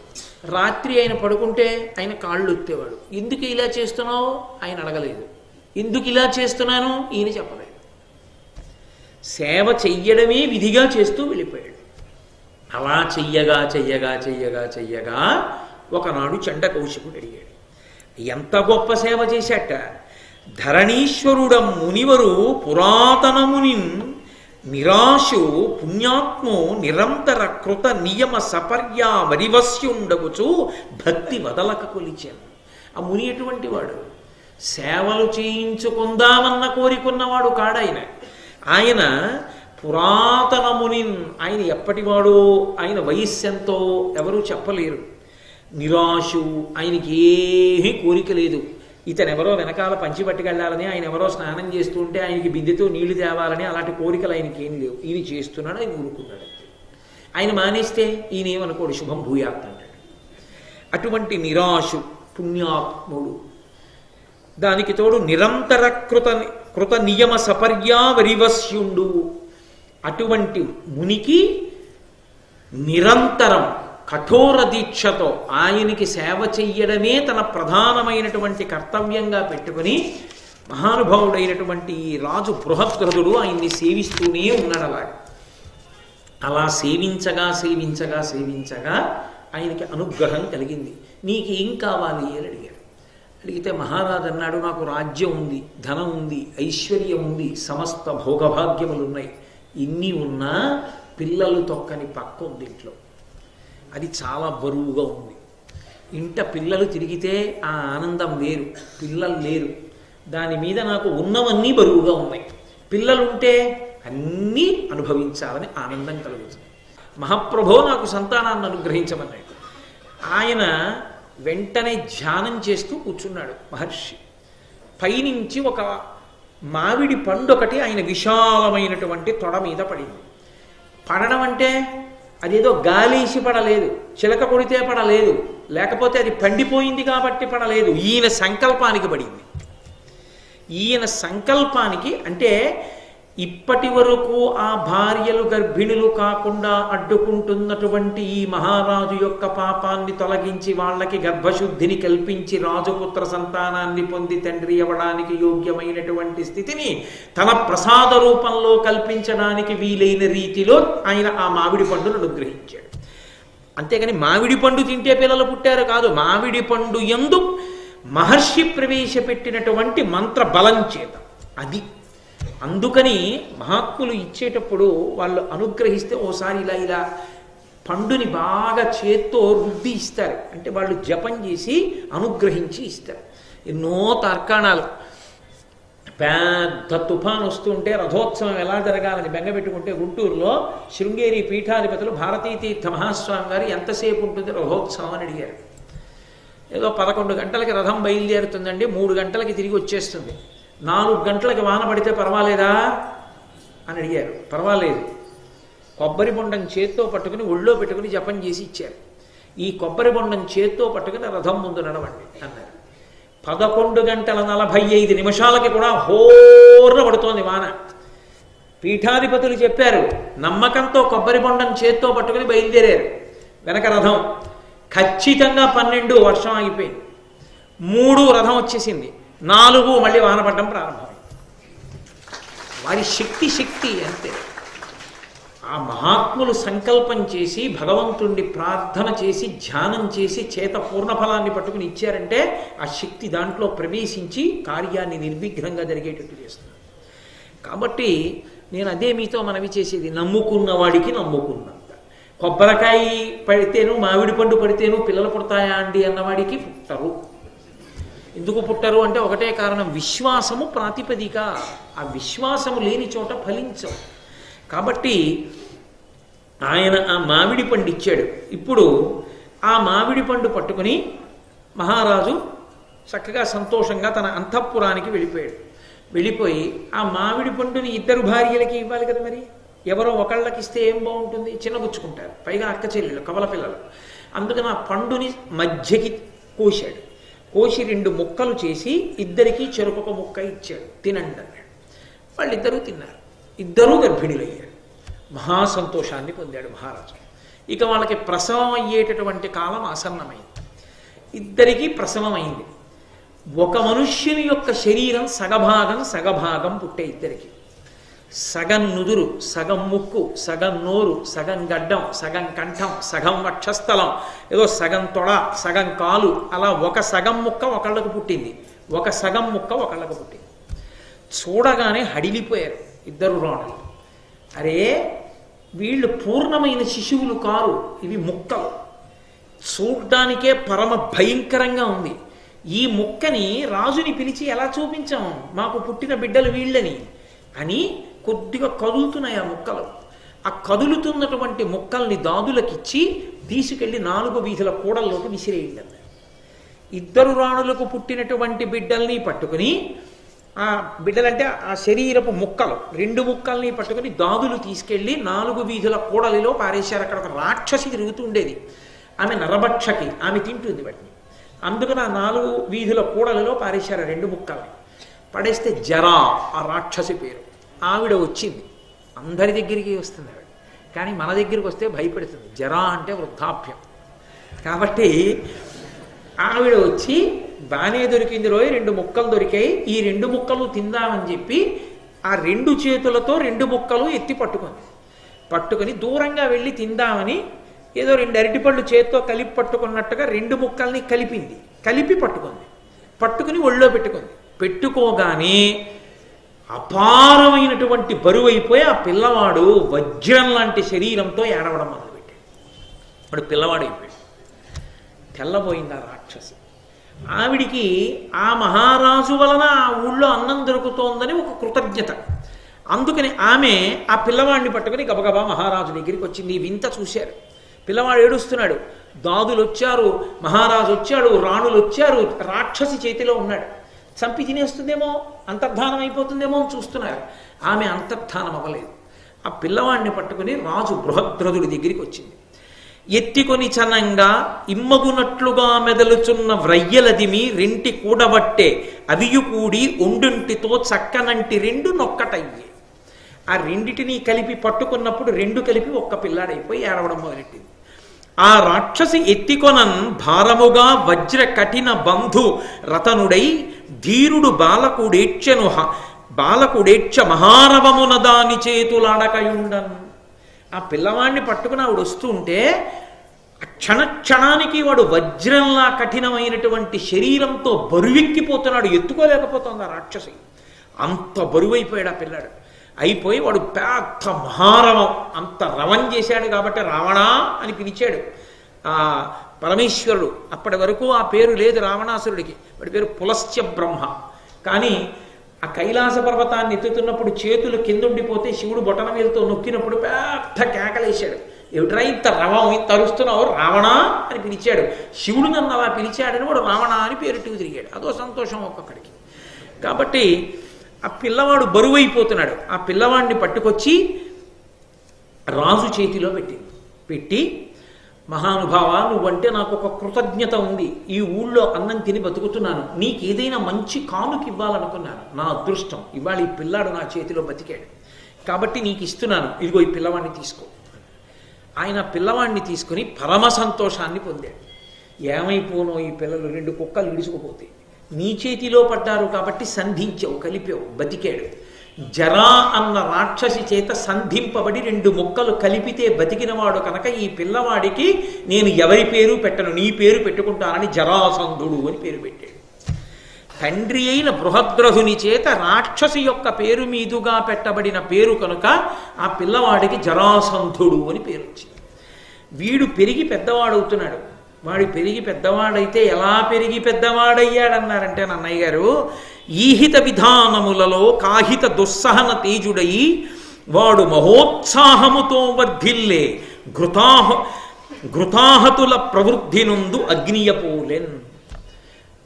రాత్రి ఆయన పడుకుంటే ఆయన కాళ్ళు ఒత్తేవాడు. ఎందుకు ఇలా చేస్తున్నావు ఆయన అడగలేదు, ఎందుకు ఇలా చేస్తున్నాను ఈయన చెప్పలేదు. సేవ చెయ్యడమే విధిగా చేస్తూ వెళ్ళిపోయాడు. అలా చెయ్యగా చెయ్యగా చెయ్యగా చెయ్యగా ఒకనాడు చండకౌశికుడు అడిగాడు, ఎంత గొప్ప సేవ చేశాట. ధరణీశ్వరుడం మునివరు పురాతనమునిన్ నిరాశు పుణ్యాత్మో నిరంతర కృత నియమ సపర్యా వరివస్యుండగుచు భక్తి వదలక కొలిచాను. ఆ ముని ఎటువంటి వాడు? సేవలు చేయించుకుందామన్న కోరికున్నవాడు కాడాయన. ఆయన పురాతన మునిన్, ఆయన ఎప్పటివాడో, ఆయన వయస్సెంతో ఎవరూ చెప్పలేరు. నిరాశు, ఆయనకి ఏమీ కోరిక లేదు. ఇతనెవరో వెనకాల పంచి పట్టుకెళ్ళాలని, ఆయన ఎవరో స్నానం చేస్తుంటే ఆయనకి బిందెతో నీళ్లు తేవాలని అలాంటి కోరికలు ఆయనకి ఏం లేవు. ఈయన చేస్తున్నాడు, ఆయన ఊరుకున్నాడు. ఆయన మానేస్తే ఈయన ఏమనుకోడు, శుభం భూయాత్ అంటాడు. అటువంటి నిరాశు పుణ్యాత్ముడు, దానికి తోడు నిరంతర కృత నియమ సపర్యా వరివస్యుండు. అటువంటి మునికి నిరంతరం కఠోర దీక్షతో ఆయనకి సేవ చెయ్యడమే తన ప్రధానమైనటువంటి కర్తవ్యంగా పెట్టుకుని మహానుభావుడైనటువంటి ఈ రాజు బృహద్రథుడు ఆయన్ని సేవిస్తూనే ఉన్నాడు. అలా సేవించగా సేవించగా సేవించగా ఆయనకి అనుగ్రహం కలిగింది. నీకేం కావాలి అని అడిగాడు. అడిగితే మహారాజు అన్నాడు, నాకు రాజ్యం ఉంది, ధనం ఉంది, ఐశ్వర్యం ఉంది, సమస్త భోగభాగ్యములు ఉన్నాయి. ఇన్ని ఉన్నా పిల్లలు తొక్కని పక్క ఉంది ఇంట్లో, అది చాలా బరువుగా ఉంది. ఇంట పిల్లలు తిరిగితే ఆ ఆనందం వేరు, పిల్లలు లేరు. దాని మీద నాకు ఉన్నవన్నీ బరువుగా ఉన్నాయి. పిల్లలుంటే అన్నీ అనుభవించాలని ఆనందం కలుగుతుంది. మహాప్రభో నాకు సంతానాన్ని అనుగ్రహించమన్నాడు. ఆయన వెంటనే ధ్యానం చేస్తూ కూర్చున్నాడు మహర్షి. పైనుంచి ఒక మామిడి పండు ఒకటి ఆయన విశాలమైనటువంటి తొడ మీద పడింది. పడడం అంటే అదేదో గాలేసి పడలేదు, చిలక కొడితే పడలేదు, లేకపోతే అది పండిపోయింది కాబట్టి పడలేదు. ఈయన సంకల్పానికి పడింది. ఈయన సంకల్పానికి అంటే ఇప్పటి వరకు ఆ భార్యలు గర్భిణులు కాకుండా అడ్డుకుంటున్నటువంటి ఈ మహారాజు యొక్క పాపాన్ని తొలగించి వాళ్ళకి గర్భశుద్ధిని కల్పించి రాజపుత్ర సంతానాన్ని పొంది తండ్రి అవ్వడానికి యోగ్యమైనటువంటి స్థితిని తన ప్రసాద రూపంలో కల్పించడానికి వీలైన రీతిలో ఆయన ఆ మామిడి పండును అనుగ్రహించాడు. అంతేగాని మామిడి పండు తింటే పిల్లలు పుట్టారు కాదు, మామిడి పండు యందు మహర్షి ప్రవేశపెట్టినటువంటి మంత్ర బలం చేత అది. అందుకని మహాత్ములు ఇచ్చేటప్పుడు వాళ్ళు అనుగ్రహిస్తే ఓసారి ఇలా ఇలా పండుని బాగా చేత్తో రుద్ది ఇస్తారు. అంటే వాళ్ళు జపం చేసి అనుగ్రహించి ఇస్తారు. ఎన్నో తర్కాణాలు. పెద్ద తుఫాన్ వస్తుంటే రథోత్సవం ఎలా జరగాలని బెంగపెట్టుకుంటే గుంటూరులో శృంగేరి పీఠాధిపతులు భారతీ తీర్థ మహాస్వామి గారు ఎంతసేపు ఉంటుంది రథోత్సవం అని అడిగారు. ఏదో 11 గంటలకి రథం బయలుదేరుతుందండి, 3 గంటలకి తిరిగి వచ్చేస్తుంది. 4 గంటలకి వాన పడితే పర్వాలేదా అని అడిగారు. పర్వాలేదు. కొబ్బరి బొండం చేత్తో పట్టుకుని ఒళ్ళో పెట్టుకుని జపం చేసి ఇచ్చారు. ఈ కొబ్బరి బొండం చేత్తో పట్టుకుని రథం ముందు నడవండి అన్నారు. 11 గంటల 45 నిమిషాలకి కూడా హోర్న పడుతోంది వాన. పీఠాధిపతులు చెప్పారు, నమ్మకంతో కొబ్బరి బొండం చేత్తో పట్టుకుని బయలుదేరారు. వెనక రథం ఖచ్చితంగా 12 వర్షం ఆగిపోయింది. 3 రథం వచ్చేసింది. 4 మళ్ళీ వానపడ్డం ప్రారంభమైంది. వారి శక్తి అంతే. ఆ మహాత్ములు సంకల్పం చేసి భగవంతుణ్ణి ప్రార్థన చేసి ధ్యానం చేసి చేత పూర్ణఫలాన్ని పట్టుకుని ఇచ్చారంటే ఆ శక్తి దాంట్లో ప్రవేశించి కార్యాన్ని నిర్విఘ్నంగా జరిగేటట్టు చేస్తుంది. కాబట్టి నేను అదే మీతో మనవి చేసేది, నమ్ముకున్న వాడికి నమ్ముకున్నంత. కొబ్బరికాయ పడితేను మామిడి పండు పడితేను పిల్లలు పుడతాయా అండి అన్నవాడికి పుట్టరు. ఎందుకు పుట్టరు అంటే ఒకటే కారణం, విశ్వాసము ప్రాతిపదిక. ఆ విశ్వాసము లేని చోట ఫలించవు. కాబట్టి ఆయన ఆ మామిడి పండు ఇచ్చాడు. ఇప్పుడు ఆ మామిడి పండు పట్టుకుని మహారాజు చక్కగా సంతోషంగా తన అంతఃపురానికి వెళ్ళిపోయాడు. వెళ్ళిపోయి ఆ మామిడి పండుని 2 భార్యలకి ఇవ్వాలి కదా మరి. ఎవరో ఒకళ్ళకిస్తే ఏం బాగుంటుంది, చిన్నగుచ్చుకుంటారు, పైగా అక్క చెల్లెళ్ళు కవల పిల్లలు. అందుకని ఆ పండుని మధ్యకి కోశాడు. కోసి 2 ముక్కలు చేసి ఇద్దరికీ చెరుకొక ముక్క ఇచ్చాడు, తినండి అన్నాడు. వాళ్ళిద్దరూ తిన్నారు. ఇద్దరూ గర్భిణులయ్యారు. మహాసంతోషాన్ని పొందాడు మహారాజు. ఇక వాళ్ళకి ప్రసవం అయ్యేటటువంటి కాలం ఆసన్నమైంది. ఇద్దరికీ ప్రసవం అయింది. ఒక మనుష్యుని యొక్క శరీరం సగభాగం పుట్టే ఇద్దరికి. సగం నుదురు, సగం ముక్కు, సగం నోరు, సగం గడ్డం, సగం కంఠం, సగం వక్షస్థలం, ఏదో సగం తొడ, సగం కాలు, అలా ఒక సగం ముక్క ఒకళ్ళకు పుట్టింది, ఒక సగం ముక్క ఒకళ్ళకు పుట్టింది. చూడగానే హడిలిపోయారు ఇద్దరు రాణులు. అరే, వీళ్ళు పూర్ణమైన శిశువులు కారు, ఇవి ముక్కలు. చూడ్డానికే పరమ భయంకరంగా ఉంది. ఈ ముక్కని రాజుని పిలిచి ఎలా చూపించాం, మాకు పుట్టిన బిడ్డలు వీళ్ళని అని కొద్దిగా కదులుతున్నాయి ఆ ముక్కలు. ఆ కదులుతున్నటువంటి ముక్కల్ని దాదులకిచ్చి తీసుకెళ్లి 4 వీధుల కూడల్లోకి విసిరేయండి అన్నారు. ఇద్దరు రాణులకు పుట్టినటువంటి బిడ్డల్ని పట్టుకుని, ఆ బిడ్డలంటే ఆ శరీరపు ముక్కలు 2 ముక్కల్ని పట్టుకుని దాదులు తీసుకెళ్లి 4 వీధుల కూడలిలో పారేశారు. అక్కడ ఒక రాక్షసి తిరుగుతూ ఉండేది, ఆమె నరభక్షకి, ఆమె తింటుంది వాటిని. అందుకని ఆ 4 వీధుల కూడలిలో పారేశారు 2 ముక్కల్ని. పడేస్తే జరా ఆ రాక్షసి పేరు. ఆవిడ వచ్చింది, అందరి దగ్గరికి వస్తుంది ఆవిడ, కానీ మన దగ్గరికి వస్తే భయపెడుతుంది. జరా అంటే వృద్ధాప్యం. కాబట్టి ఆవిడ వచ్చి, బానే దొరికింది రోయ్, 2 ముక్కలు దొరికాయి, ఈ 2 ముక్కలు తిందామని చెప్పి ఆ 2 చేతులతో 2 ముక్కలు ఎత్తి పట్టుకొని దూరంగా వెళ్ళి తిందామని ఏదో 2 అరటిపళ్ళు చేత్తో కలిపి పట్టుకున్నట్టుగా 2 ముక్కల్ని కలిపి పట్టుకుని ఒళ్ళో పెట్టుకోగానే అపారమైనటువంటి బరువు అయిపోయి ఆ పిల్లవాడు వజ్రం లాంటి శరీరంతో ఏడవడం మొదలుపెట్టాడు. వాడు పిల్లవాడు అయిపోయాడు. తెల్లబోయింది ఆ రాక్షసి. ఆవిడికి ఆ మహారాజు వలన ఆ ఊళ్ళో అన్నం దొరుకుతోందని ఒక కృతజ్ఞత. అందుకని ఆమె ఆ పిల్లవాడిని పట్టుకుని గబగబా మహారాజు దగ్గరికి వచ్చింది. వింత చూశారు. పిల్లవాడు ఏడుస్తున్నాడు. దాదులు వచ్చారు, మహారాజు వచ్చాడు, రాణులు వచ్చారు. రాక్షసి చేతిలో ఉన్నాడు. చంపి తినేస్తుందేమో, అంతర్ధానం అయిపోతుందేమో అని చూస్తున్నారు. ఆమె అంతర్ధానం అవ్వలేదు. ఆ పిల్లవాడిని పట్టుకుని రాజు బృహద్రథుడి దగ్గరికి వచ్చింది. ఎత్తికొని చనంగా ఇమ్మగునట్లుగా మెదలుచున్న వ్రయ్యలదిమి 2 కూడబట్టే అవియు కూడి ఒండుంటితో చక్కనంటి 2 నొక్కటయ్యే. ఆ 2 కలిపి పట్టుకున్నప్పుడు 2 కలిపి ఒక్క పిల్లాడైపోయి ఏడవడం మొదలెట్టింది. ఆ రాక్షసి ఎత్తికొనన్ భారముగా వజ్ర కఠిన బంధు రతనుడై ధీరుడు బాలకుడేక్ష మహారవమున దాని చేతులాడకయుండన్. ఆ పిల్లవాడిని పట్టుకుని ఆవిడ వస్తూ ఉంటే క్షణానికి వాడు వజ్రంలా కఠినమైనటువంటి శరీరంతో బరువెక్కిపోతున్నాడు. ఎత్తుకోలేకపోతుంది ఆ రాక్షసి. అంత బరువైపోయాడు ఆ పిల్లాడు. అయిపోయి వాడు పెద్ద మహారవం, అంత రవం చేశాడు కాబట్టి రావణా అని పిలిచాడు ఆ పరమేశ్వరుడు. అప్పటి వరకు ఆ పేరు లేదు రావణాసురుడికి. వాడి పేరు పులస్త్య బ్రహ్మ. కానీ ఆ కైలాస పర్వతాన్ని ఎత్తుతున్నప్పుడు చేతులు కిందుండిపోతే శివుడు బొటన వేలుతో నొక్కినప్పుడు పెద్ద కేకలేశాడు. ఏమిట్రా ఇంత రవం, ఇంత అరుస్తున్నావు, రావణా అని పిలిచాడు. శివుడు నన్ను అలా పిలిచాడని వాడు రావణా అని పేరుట్టుకు తిరిగాడు. అదో సంతోషం ఒక్కొక్కడికి. కాబట్టి ఆ పిల్లవాడు బరువైపోతున్నాడు. ఆ పిల్లవాడిని పట్టుకొచ్చి రాజు చేతిలో పెట్టి, మహానుభావ, నువ్వంటే నాకు ఒక కృతజ్ఞత ఉంది. ఈ ఊళ్ళో అన్నం తిని బతుకుతున్నాను. నీకు ఏదైనా మంచి కానుక ఇవ్వాలనుకున్నాను. నా అదృష్టం ఇవాళ ఈ పిల్లాడు నా చేతిలో బతికాడు కాబట్టి నీకు ఇస్తున్నాను. ఇదిగో ఈ పిల్లవాడిని తీసుకో. ఆయన పిల్లవాడిని తీసుకుని పరమ సంతోషాన్ని పొందాడు. ఏమైపోనో ఈ పిల్లలు, 2 కుక్కలు విడుచుకుపోతే నీ చేతిలో పడ్డారు కాబట్టి సంధించావు, కలిపావు, బతికాడు. జరా అన్న రాక్షసి చేత సంధింపబడి 2 ముక్కలు కలిపితే బతికినవాడు కనుక ఈ పిల్లవాడికి నేను ఎవరి పేరు పెట్టను, నీ పేరు పెట్టుకుంటానని జరాసంధుడు అని పేరు పెట్టాడు. తండ్రి అయిన బృహద్రథుని చేత రాక్షసి యొక్క పేరు మీదుగా పెట్టబడిన పేరు కనుక ఆ పిల్లవాడికి జరాసంధుడు అని పేరు వచ్చింది. వీడు పెరిగి పెద్దవాడవుతున్నాడు. వాడు పెరిగి పెద్దవాడైతే ఎలా పెరిగి పెద్దవాడయ్యాడన్నారంటే నన్నయ్య గారు, ఈహిత విధానములలో కాహిత దుస్సహన తేజుడై వాడు మహోత్సాహముతో వర్ధిల్లే ఘృతాహతుల ప్రవృద్ధి నుండు అగ్నియపోలెన్.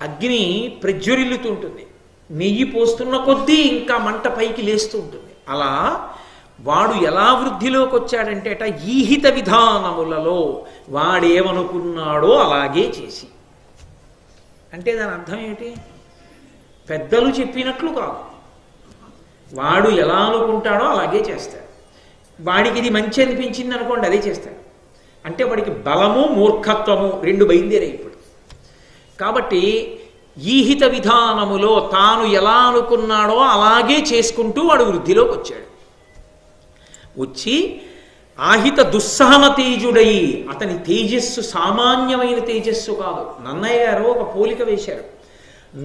అగ్ని ప్రజ్వరిల్లుతుంటుంది, నెయ్యి పోస్తున్న కొద్దీ ఇంకా మంట పైకి లేస్తూ ఉంటుంది. అలా వాడు ఎలా వృద్ధిలోకి వచ్చాడంటే ఈహిత విధానములలో వాడేమనుకున్నాడో అలాగే చేసి. అంటే దాని అర్థం ఏమిటి? పెద్దలు చెప్పినట్లు కాదు, వాడు ఎలా అనుకుంటాడో అలాగే చేస్తాడు. వాడికి ఇది మంచి అనిపించింది అనుకోండి, అదే చేస్తాడు. అంటే వాడికి బలము మూర్ఖత్వము రెండు బయలుదేరాయి ఇప్పుడు. కాబట్టి ఈహిత విధానములో తాను ఎలా అనుకున్నాడో అలాగే చేసుకుంటూ వాడు వృద్ధిలోకి వచ్చాడు. వచ్చి ఆహిత దుస్సహన తేజుడై, అతని తేజస్సు సామాన్యమైన తేజస్సు కాదు. నన్నయ్య గారు ఒక పోలిక వేశారు.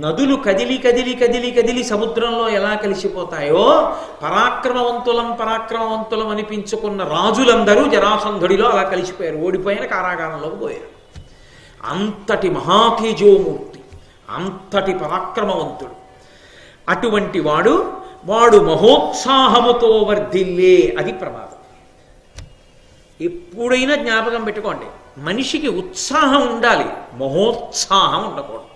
నదులు కదిలి కదిలి కదిలి కదిలి సముద్రంలో ఎలా కలిసిపోతాయో పరాక్రమవంతులం అనిపించుకున్న రాజులందరూ జరాసంధుడిలో అలా కలిసిపోయారు, ఓడిపోయిన కారాగారంలోకి పోయారు. అంతటి మహాతేజోమూర్తి, అంతటి పరాక్రమవంతుడు. అటువంటి వాడు మహోత్సాహముతో వర్ధిల్లే, అది ప్రమాదం. ఎప్పుడైనా జ్ఞాపకం పెట్టుకోండి, మనిషికి ఉత్సాహం ఉండాలి, మహోత్సాహం ఉండకూడదు.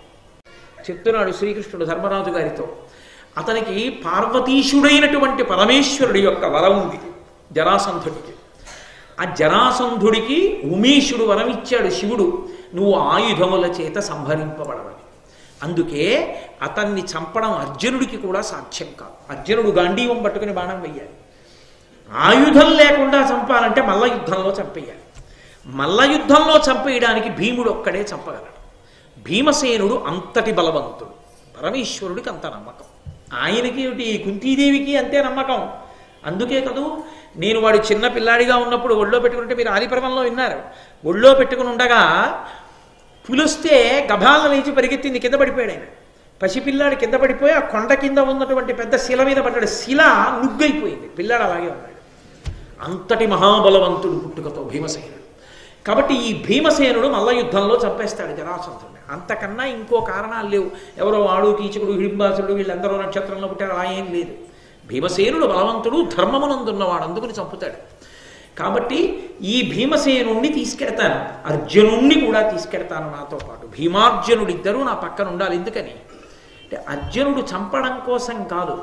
చెప్తున్నాడు శ్రీకృష్ణుడు ధర్మరాజు గారితో, అతనికి పార్వతీశుడైనటువంటి పరమేశ్వరుడి యొక్క వరం ఉంది జరాసంధుడికి. ఆ జరాసంధుడికి ఉమేషుడు వరం ఇచ్చాడు శివుడు, నువ్వు ఆయుధముల చేత సంహరింపబడవని. అందుకే అతన్ని చంపడం అర్జునుడికి కూడా సాధ్యం కాదు. అర్జునుడు గాంధీవం పట్టుకుని బాణం వెయ్యాలి. ఆయుధం లేకుండా చంపాలంటే మల్ల యుద్ధంలో చంపేయాలి. మల్ల యుద్ధంలో చంపేయడానికి భీముడు ఒక్కడే చంపగలడు. భీమసేనుడు అంతటి బలవంతుడు, పరమేశ్వరుడికి అంత నమ్మకం. ఆయనకి ఏమిటి, కుంతీదేవికి అంతే నమ్మకం. అందుకే కదూ నేను వాడు చిన్న పిల్లాడిగా ఉన్నప్పుడు ఒళ్ళో పెట్టుకుంటే, మీరు ఆదిపర్వంలో విన్నారు, ఒళ్ళో పెట్టుకుని ఉండగా పులిస్తే గభాలను లేచి పరిగెత్తింది, కింద పడిపోయాడు ఆయన. పసిపిల్లాడు కింద పడిపోయి ఆ కొండ కింద ఉన్నటువంటి పెద్ద శిల మీద పడ్డాడు. శిల నుగ్గైపోయింది, పిల్లాడు అలాగే ఉన్నాడు. అంతటి మహాబలవంతుడు పుట్టుకతో భీమసేనుడు. కాబట్టి ఈ భీమసేనుడు మల్ల యుద్ధంలో చంపేస్తాడు జరాసంధుడిని. అంతకన్నా ఇంకో కారణాలు లేవు. ఎవరో వాడు కీచకుడు హిడింబాసుడు వీళ్ళందరూ నక్షత్రంలో పుట్టారు, అలా ఏం లేదు. భీమసేనుడు బలవంతుడు, ధర్మమునందున్నవాడు, అందుకుని చంపుతాడు. కాబట్టి ఈ భీమసేనుణ్ణి తీసుకెడతాను, అర్జునుణ్ణి కూడా తీసుకెడతాను నాతో పాటు. భీమార్జునుడిద్దరూ నా పక్కన ఉండాలి. ఎందుకని అంటే అర్జునుడు చంపడం కోసం కాదు,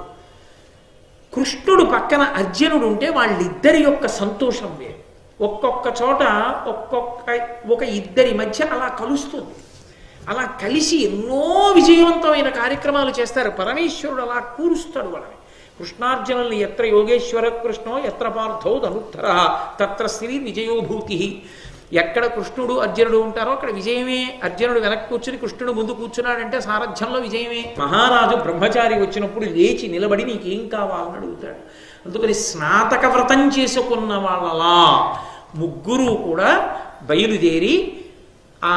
కృష్ణుడు పక్కన అర్జునుడు ఉంటే వాళ్ళిద్దరి యొక్క సంతోషం వేరు. ఒక్కొక్క చోట ఒక ఇద్దరి మధ్య అలా కలుస్తుంది. అలా కలిసి ఎన్నో విజయవంతమైన కార్యక్రమాలు చేస్తారు. పరమేశ్వరుడు అలా కూరుస్తాడు వాళ్ళని. కృష్ణార్జునుల్ని ఎత్ర యోగేశ్వర కృష్ణో ఎత్ర పార్థో ధనుర్ధర తత్ర శ్రీ విజయోభూతి. ఎక్కడ కృష్ణుడు అర్జునుడు ఉంటారో అక్కడ విజయమే. అర్జునుడు వెనక్కి కూర్చుని కృష్ణుడు ముందు కూర్చున్నాడంటే సారథ్యంలో విజయమే. మహారాజు బ్రహ్మచారి వచ్చినప్పుడు లేచి నిలబడి నీకేం కావాలని అడుగుతాడు. అందుకని స్నాతక వ్రతం చేసుకున్న వాళ్ళలా ముగ్గురు కూడా బయలుదేరి ఆ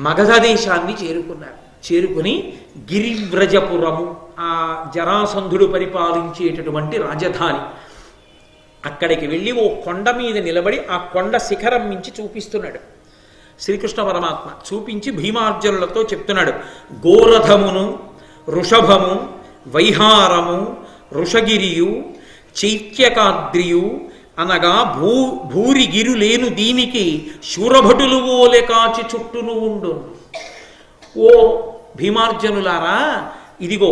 మగధ దేశాన్ని చేరుకున్నారు. చేరుకుని గిరివ్రజపురము, ఆ జరాసంధుడు పరిపాలించేటటువంటి రాజధాని, అక్కడికి వెళ్ళి ఓ కొండ మీద నిలబడి ఆ కొండ శిఖరం మించి చూపిస్తున్నాడు శ్రీకృష్ణ పరమాత్మ. చూపించి భీమార్జునులతో చెప్తున్నాడు, గోరథమును వృషభము వైహారము వృషగిరియు చైత్యకాద్రియు అనగా భూరిగిరులేను దీనికి శూరభటులు ఓలె కాచి చుట్టును ఉండు. ఓ భీమార్జనులారా, ఇదిగో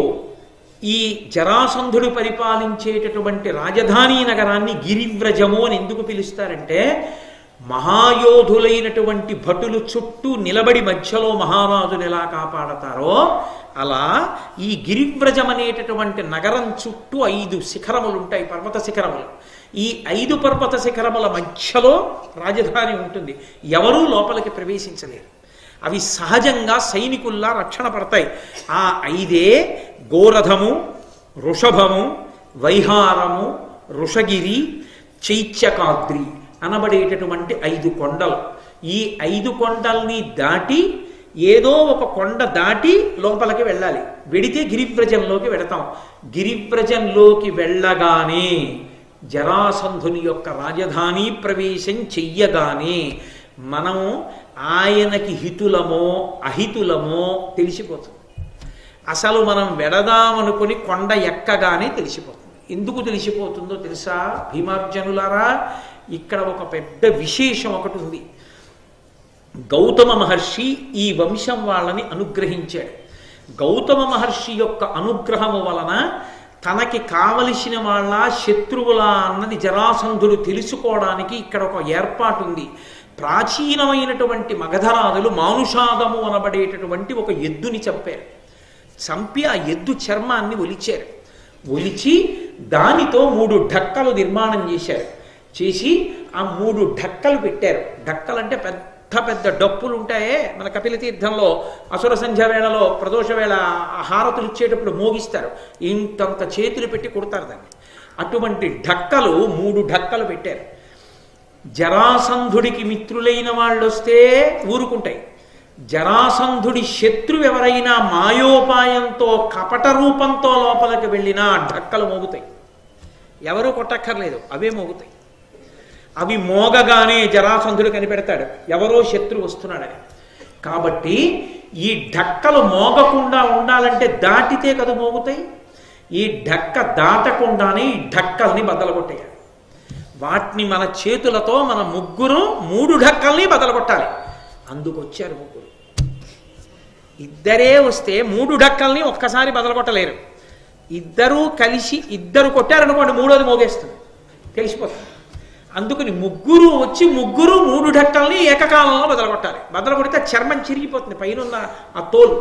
ఈ జరాసంధుడు పరిపాలించేటటువంటి రాజధాని నగరాన్ని గిరివ్రజము అని ఎందుకు పిలుస్తారంటే, మహాయోధులైనటువంటి భటులు చుట్టూ నిలబడి మధ్యలో మహారాజుని ఎలా కాపాడతారో అలా ఈ గిరివ్రజం అనేటటువంటి నగరం చుట్టూ 5 శిఖరములు ఉంటాయి, పర్వత శిఖరములు. ఈ 5 పర్వత శిఖరముల మధ్యలో రాజధాని ఉంటుంది. ఎవరూ లోపలికి ప్రవేశించలేరు. అవి సహజంగా సైనికుల్లా రక్షణ పడతాయి. ఆ 5 గోరథము వృషభము వైహారము వృషగిరి చైత్యకాద్రి అనబడేటటువంటి 5 కొండలు. ఈ 5 కొండల్ని దాటి ఏదో ఒక కొండ దాటి లోపలికి వెళ్ళాలి. వెడితే గిరివ్రజంలోకి వెడతాం. గిరివ్రజంలోకి వెళ్ళగానే జరాసంధుని యొక్క రాజధాని ప్రవేశం చెయ్యగానే మనం ఆయనకి హితులమో అహితులమో తెలిసిపోతుంది. అసలు మనం వెడదామనుకుని కొండ ఎక్కగానే తెలిసిపోతుంది. ఎందుకు తెలిసిపోతుందో తెలుసా భీమార్జనులారా? ఇక్కడ ఒక పెద్ద విశేషం ఒకటి ఉంది. గౌతమ మహర్షి ఈ వంశం వాళ్ళని అనుగ్రహించాడు. గౌతమ మహర్షి యొక్క అనుగ్రహము వలన తనకి కావలసిన వాళ్ళ శత్రువులా అన్నది జరాసంధుడు తెలుసుకోవడానికి ఇక్కడ ఒక ఏర్పాటు ఉంది. ప్రాచీనమైనటువంటి మగధరాదులు మానుషాదము అనబడేటటువంటి ఒక ఎద్దుని చంపారు. చంపి ఆ ఎద్దు చర్మాన్ని ఒలిచారు. ఒలిచి దానితో 3 ఢక్కలు నిర్మాణం చేశారు. చేసి ఆ 3 ఢక్కలు పెట్టారు. ఢక్కలంటే పెద్ద పెద్ద డప్పులు ఉంటాయే, మన కపిల తీర్థంలో అసుర సంధ్య వేళలో ప్రదోష వేళ హారతులు ఇచ్చేటప్పుడు మోగిస్తారు, ఇంతంత చేతులు పెట్టి కొడతారు దాన్ని. అటువంటి ఢక్కలు 3 ఢక్కలు పెట్టారు. జరాసంధుడికి మిత్రులైన వాళ్ళు వస్తే ఊరుకుంటాయి. జరాసంధుడి శత్రువు ఎవరైనా మాయోపాయంతో కపట రూపంతో లోపలికి వెళ్ళినా ఢక్కలు మోగుతాయి. ఎవరూ కొట్టక్కర్లేదు, అవే మోగుతాయి. అవి మోగగానే జరాసంధుడు కనిపెడతాడు ఎవరో శత్రువు వస్తున్నాడని. కాబట్టి ఈ ఢక్కలు మోగకుండా ఉండాలంటే దాటితే కదా మోగుతాయి. ఈ ఢక్క దాటకుండానే ఈ ఢక్కల్ని బద్దలగొట్టేయాలి. వాటిని మన చేతులతో మన ముగ్గురు 3 ఢక్కల్ని బద్దలగొట్టాలి. అందుకొచ్చారు ముగ్గురు. ఇద్దరే వస్తే 3 ఢక్కల్ని ఒక్కసారి బదలగొట్టలేరు. ఇద్దరూ కలిసి ఇద్దరు కొట్టారనుకోండి, 3వది మోగేస్తుంది, తెలిసిపోతుంది. అందుకని ముగ్గురు వచ్చి 3 ఢక్కల్ని ఏకకాలంలో బదలగొట్టాలి. బదలగొడితే చర్మం చిరిగిపోతుంది, పైన ఉన్న ఆ తోలు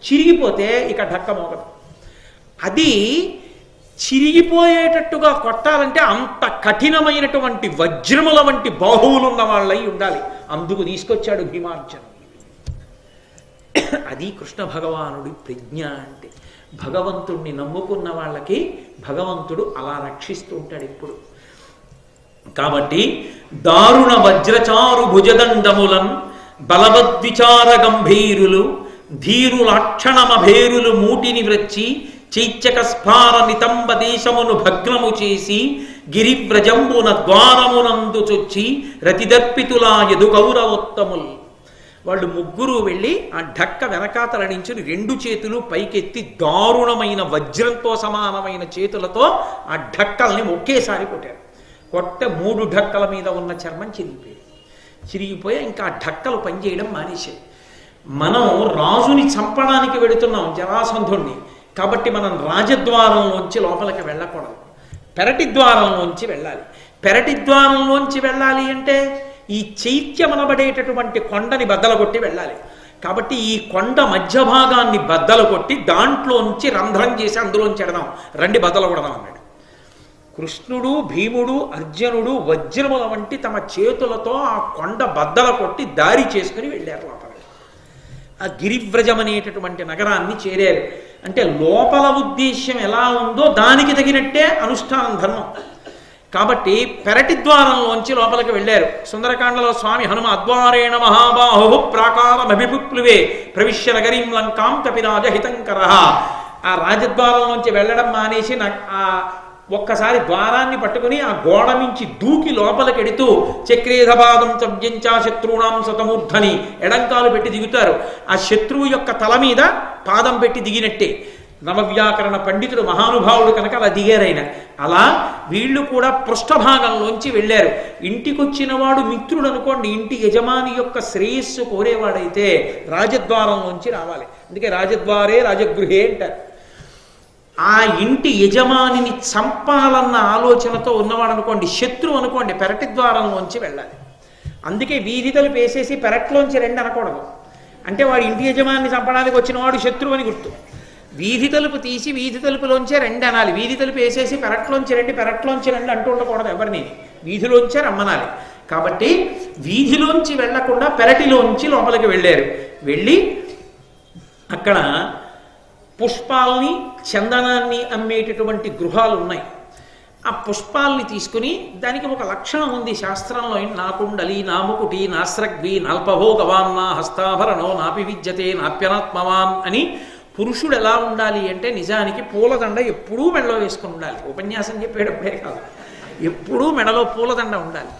చిరిగిపోతే ఇక ఢక్క మోగదు. అది చిరిగిపోయేటట్టుగా కొట్టాలంటే అంత కఠినమైనటువంటి వజ్రముల వంటి బాహువులు ఉన్న వాళ్ళై ఉండాలి. అందుకు తీసుకొచ్చాడు భీమార్జును. అది కృష్ణ భగవానుడి ప్రజ్ఞ అంటే. భగవంతుణ్ణి నమ్ముకున్న వాళ్ళకి భగవంతుడు అలా రక్షిస్తూ ఉంటాడు ఎప్పుడు. కాబట్టి దారుణ వజ్రచారు భుజదండములన్ బలవద్విచార గంభీరులు ధీరులాక్షణమభేరులు మూటిని వ్రచ్చి చైత్యక స్ఫార నితంబ దేశమును భగ్నము చేసి గిరివ్రజంబున ద్వారమునందు చొచ్చి రతిదర్పితులా యదు కౌరవోత్తముల్. వాళ్ళు ముగ్గురు వెళ్ళి ఆ ఢక్క వెనకాతల నుంచి 2 చేతులు పైకెత్తి దారుణమైన వజ్రంతో సమానమైన చేతులతో ఆ ఢక్కల్ని ఒకేసారి కొట్టారు. కొట్టే 3 ఢక్కల మీద ఉన్న చర్మం చిరిగిపోయి ఇంకా ఆ ఢక్కలు పనిచేయడం మానేశాయి. మనం రాజుని చంపడానికి వెడుతున్నాం జరాసంధుణ్ణి, కాబట్టి మనం రాజద్వారంలోంచి లోపలికి వెళ్ళకూడదు, పెరటి ద్వారంలోంచి వెళ్ళాలి. పెరటి ద్వారంలోంచి వెళ్ళాలి అంటే ఈ చైత్యమనబడేటటువంటి కొండని బద్దలగొట్టి వెళ్ళాలి. కాబట్టి ఈ కొండ మధ్య భాగాన్ని బద్దలు కొట్టి దాంట్లోంచి రంధ్రం చేసి అందులోంచి ఎడదాం, రండి బద్దలు కొడదాం అన్నాడు. కృష్ణుడు, భీముడు, అర్జునుడు వజ్రముల వంటి తమ చేతులతో ఆ కొండ బద్దల కొట్టి దారి చేసుకుని వెళ్ళారు లోపల. ఆ గిరివ్రజం అనేటటువంటి నగరాన్ని చేరారు. అంటే లోపల ఉద్దేశ్యం ఎలా ఉందో దానికి తగినట్టే అనుష్ఠానం ధర్మం. కాబట్టి పెరటి ద్వారంలోంచి లోపలికి వెళ్ళారు. సుందరకాండలో స్వామి హనుమ అద్వారేణ మహాబాహు ప్రాకారమభిపుప్లువే ప్రవిశ్య నగరీం లంకాం కపిరాజ హితంకర. ఆ రాజద్వారంలోంచి వెళ్ళడం మానేసి ఆ ఒక్కసారి ద్వారాన్ని పట్టుకుని ఆ గోడ నుంచి దూకి లోపలికి ఎడుతూ చక్రేధపాదం చవ్యంచా శత్రువునాం శతమూర్ధని ఎడంకాలు పెట్టి దిగుతారు. ఆ శత్రువు యొక్క తల మీద పాదం పెట్టి దిగినట్టే. నవవ్యాకరణ పండితుడు మహానుభావుడు కనుక అలా దిగారైన. అలా వీళ్ళు కూడా పృష్ఠభాగంలోంచి వెళ్ళారు. ఇంటికొచ్చిన వాడు మిత్రుడు అనుకోండి, ఇంటి యజమాని యొక్క శ్రేయస్సు కోరేవాడైతే రాజద్వారంలోంచి రావాలి. అందుకే రాజద్వారే రాజగృహే అంటారు. ఆ ఇంటి యజమానిని చంపాలన్న ఆలోచనతో ఉన్నవాడు అనుకోండి, శత్రువు అనుకోండి, పెరటి ద్వారంలోంచి వెళ్ళాలి. అందుకే వీధి తలుపు వేసేసి పెరట్లోంచి రండి అనకూడదు. అంటే వాడు ఇంటి యజమానిని చంపడానికి వచ్చిన వాడు శత్రువు అని గుర్తు. వీధి తలుపు తీసి వీధి తలుపులోంచే రండి అనాలి. వీధి తలుపు వేసేసి పెరట్లోంచి రండి అంటూ ఉండకూడదు ఎవరిని, వీధిలోంచే రమ్మనాలి. కాబట్టి వీధిలోంచి వెళ్లకుండా పెరటిలోంచి లోపలికి వెళ్ళారు. వెళ్ళి అక్కడ పుష్పాల్ని చందనాన్ని అమ్మేటటువంటి గృహాలు ఉన్నాయి. ఆ పుష్పాల్ని తీసుకుని దానికి ఒక లక్షణం ఉంది శాస్త్రంలో. నాకుండలి నాముకుటి నాస్రగ్వి నాల్పభోగవాన్ నా హస్తాభరణో నాపి విద్యతే నాప్యనాత్మవాన్ అని. పురుషుడు ఎలా ఉండాలి అంటే నిజానికి పూలదండ ఎప్పుడూ మెడలో వేసుకుని ఉండాలి. ఉపన్యాసం చెప్పేటప్పుడే కాదు, ఎప్పుడూ మెడలో పూలదండ ఉండాలి,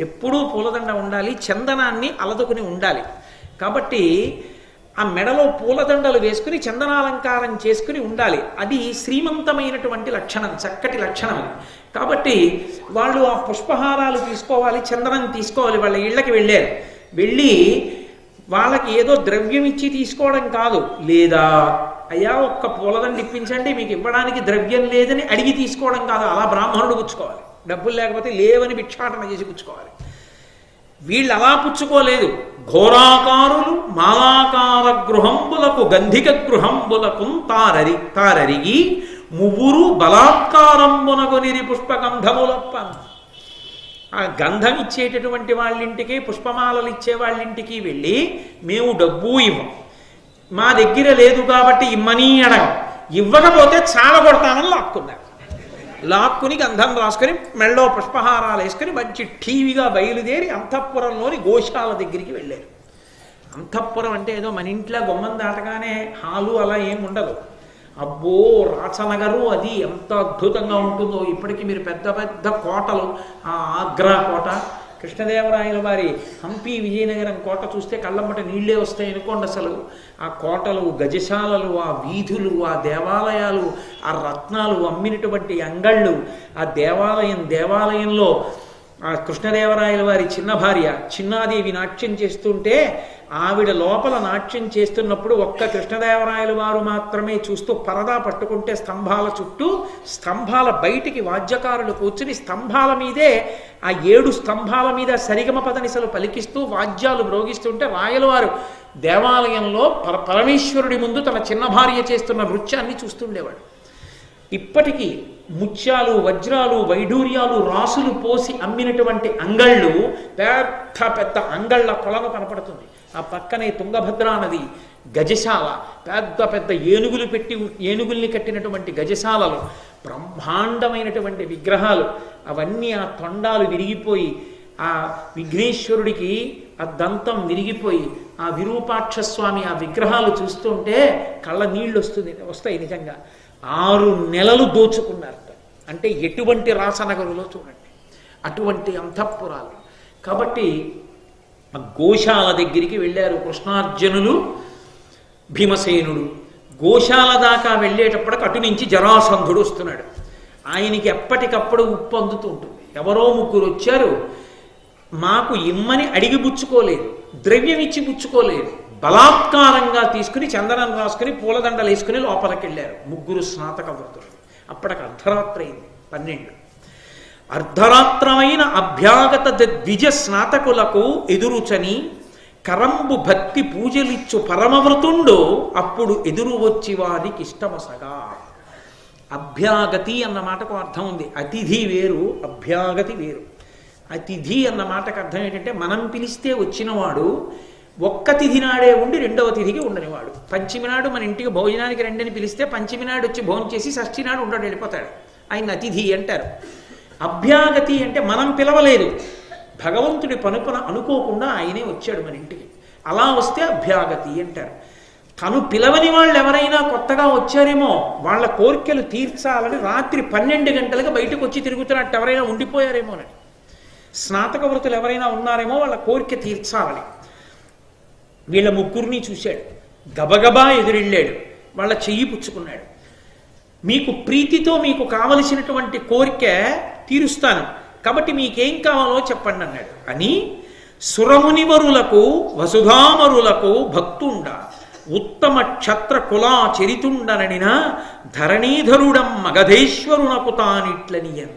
ఎప్పుడూ పూలదండ ఉండాలి. చందనాన్ని అలదుకుని ఉండాలి. కాబట్టి ఆ మెడలో పూలదండలు వేసుకుని చందనాలంకారం చేసుకుని ఉండాలి. అది శ్రీమంతమైనటువంటి లక్షణం, చక్కటి లక్షణం అది. కాబట్టి వాళ్ళు ఆ పుష్పహారాలు తీసుకోవాలి, చందనం తీసుకోవాలి. వాళ్ళ ఇళ్ళకి వెళ్ళారు. వెళ్ళి వాళ్ళకి ఏదో ద్రవ్యం ఇచ్చి తీసుకోవడం కాదు, లేదా అయ్యా ఒక్క పూలదండ ఇప్పించండి, మీకు ఇవ్వడానికి ద్రవ్యం లేదని అడిగి తీసుకోవడం కాదు, అలా బ్రాహ్మణుడు పుచ్చుకోవాలి. డబ్బులు లేకపోతే లేవని భిక్షాటన చేసి పుచ్చుకోవాలి. వీళ్ళు అలా పుచ్చుకోలేదు. ఘోరాకారులు మాలాకార గృహంబులకు గంధిక గృహంబులకు తారరిగి మువ్వురు బలాత్కారంబునగొనిరి పుష్పగంధములప్పను. ఆ గంధం ఇచ్చేటటువంటి వాళ్ళింటికి, పుష్పమాలలు ఇచ్చే వాళ్ళింటికి వెళ్ళి మేము డబ్బు ఇవ్వం, మా దగ్గర లేదు కాబట్టి ఇమ్మని అడగం, ఇవ్వకపోతే చాలగొడతామని లాక్కున్నారు. లాక్కుని గంధం రాసుకొని మెళ్ళో పుష్పహారాలు వేసుకొని మంచి టీవీగా బయలుదేరి అంతఃపురంలోని గోశాల దగ్గరికి వెళ్ళారు. అంతఃపురం అంటే ఏదో మన ఇంట్లో గుమ్మం దాటగానే హాలు అలా ఏం ఉండదు. అబ్బో రాచనగరు అది ఎంత అద్భుతంగా ఉంటుందో. ఇప్పటికీ మీరు పెద్ద పెద్ద కోటలు, ఆ ఆగ్రా కోట, కృష్ణదేవరాయల వారి హంపి విజయనగరం కోట చూస్తే కళ్ళమ్మట నీళ్లే వస్తాయి అనుకోండి. అసలు ఆ కోటలు, గజశాలలు, ఆ వీధులు, ఆ దేవాలయాలు, ఆ రత్నాలు అమ్మినటువంటి అంగళ్ళు, ఆ దేవాలయంలో ఆ కృష్ణదేవరాయల వారి చిన్న భార్య చిన్నాదేవి నాట్యం చేస్తుంటే ఆవిడ లోపల నాట్యం చేస్తున్నప్పుడు ఒక్క కృష్ణదేవరాయల వారు మాత్రమే చూస్తూ పరదా పట్టుకుంటే స్తంభాల చుట్టూ, స్తంభాల బయటికి వాద్యకారులు కూర్చుని స్తంభాల మీదే ఆ 7 స్తంభాల మీద సరిగమ పదనిసలు పలికిస్తూ వాద్యాలు మ్రోగిస్తుంటే రాయల వారు దేవాలయంలో పరమేశ్వరుడి ముందు తన చిన్న భార్య చేస్తున్న నృత్యాన్ని చూస్తుండేవాడు. ఇప్పటికీ ముత్యాలు, వజ్రాలు, వైఢూర్యాలు రాసులు పోసి అమ్మినటువంటి అంగళ్ళు, పెద్ద పెద్ద అంగళ్ళ కొలను కనపడుతుంది. ఆ పక్కనే తుంగభద్రా నది, గజశాల, పెద్ద పెద్ద ఏనుగుల్ని కట్టినటువంటి గజశాలలు, బ్రహ్మాండమైనటువంటి విగ్రహాలు, అవన్నీ ఆ తొండాలు విరిగిపోయి, ఆ విఘ్నేశ్వరుడికి ఆ దంతం విరిగిపోయి, ఆ విరూపాక్షస్వామి ఆ విగ్రహాలు చూస్తుంటే కళ్ళ నీళ్ళు వస్తాయి నిజంగా. 6 నెలలు దోచుకున్నారట. అంటే ఎటువంటి రాసనగరులో చూడండి, అటువంటి అంతఃపురాలు. కాబట్టి ఆ గోశాల దగ్గరికి వెళ్ళారు కృష్ణార్జునులు, భీమసేనుడు. గోశాల దాకా వెళ్ళేటప్పటికి అటు నుంచి జరాసంధుడు వస్తున్నాడు. ఆయనకి ఎప్పటికప్పుడు ఉప్పు అందుతూ ఉంటుంది. ఎవరో 3 వచ్చారు, మాకు ఇమ్మని అడిగి పుచ్చుకోలేదు, ద్రవ్యం ఇచ్చి పుచ్చుకోలేదు, బలాత్కారంగా తీసుకుని చందనం రాసుకుని పూలదండలు వేసుకుని లోపలికి వెళ్ళారు 3 స్నాతక వృత్తులు. అప్పటికి అర్ధరాత్రి అయింది, 12. అర్ధరాత్రమైన అభ్యాగత ద్విజ స్నాతకులకు ఎదురుచని కరంబు భక్తి పూజలిచ్చు పరమవృతుండు అప్పుడు ఎదురు వచ్చి వారికి ఇష్టమసగా. అభ్యాగతి అన్న మాటకు అర్థం ఉంది. అతిథి వేరు, అభ్యాగతి వేరు. అతిథి అన్న మాటకు అర్థం ఏంటంటే మనం పిలిస్తే వచ్చినవాడు, ఒక్క తిథి నాడే ఉండి 2వ తిథికి ఉండనివాడు. పంచమి నాడు మన ఇంటికి భోజనానికి రండి అని పిలిస్తే పంచమి నాడు వచ్చి భోజనం చేసి షష్ఠి నాడు ఉండడు, వెళ్ళిపోతాడు. ఆయన అతిథి అంటారు. అభ్యాగతి అంటే మనం పిలవలేదు, భగవంతుడి పనుపన అనుకోకుండా ఆయనే వచ్చాడు మన ఇంటికి, అలా వస్తే అభ్యాగతి అంటారు. తను పిలవని వాళ్ళు ఎవరైనా కొత్తగా వచ్చారేమో, వాళ్ళ కోరికలు తీర్చాలని రాత్రి 12 గంటలకు బయటకు వచ్చి తిరుగుతున్నట్టు ఎవరైనా ఉండిపోయారేమోనని, స్నాతక వృత్తులు ఎవరైనా ఉన్నారేమో వాళ్ళ కోరిక తీర్చాలని. వీళ్ళ 3 చూశాడు, గబగబా ఎదురెళ్ళాడు, వాళ్ళ చెయ్యి పుచ్చుకున్నాడు. మీకు ప్రీతితో మీకు కావలసినటువంటి కోరిక తీరుస్తాను, కాబట్టి మీకేం కావాలో చెప్పండి అన్నాడు. అని సురమునివరులకు వసుధామరులకు భక్తుండ ఉత్తమ క్షత్ర కులా చరితుండనడిన ధరణీధరుడం మగధేశ్వరునకు తానిట్లనియన్.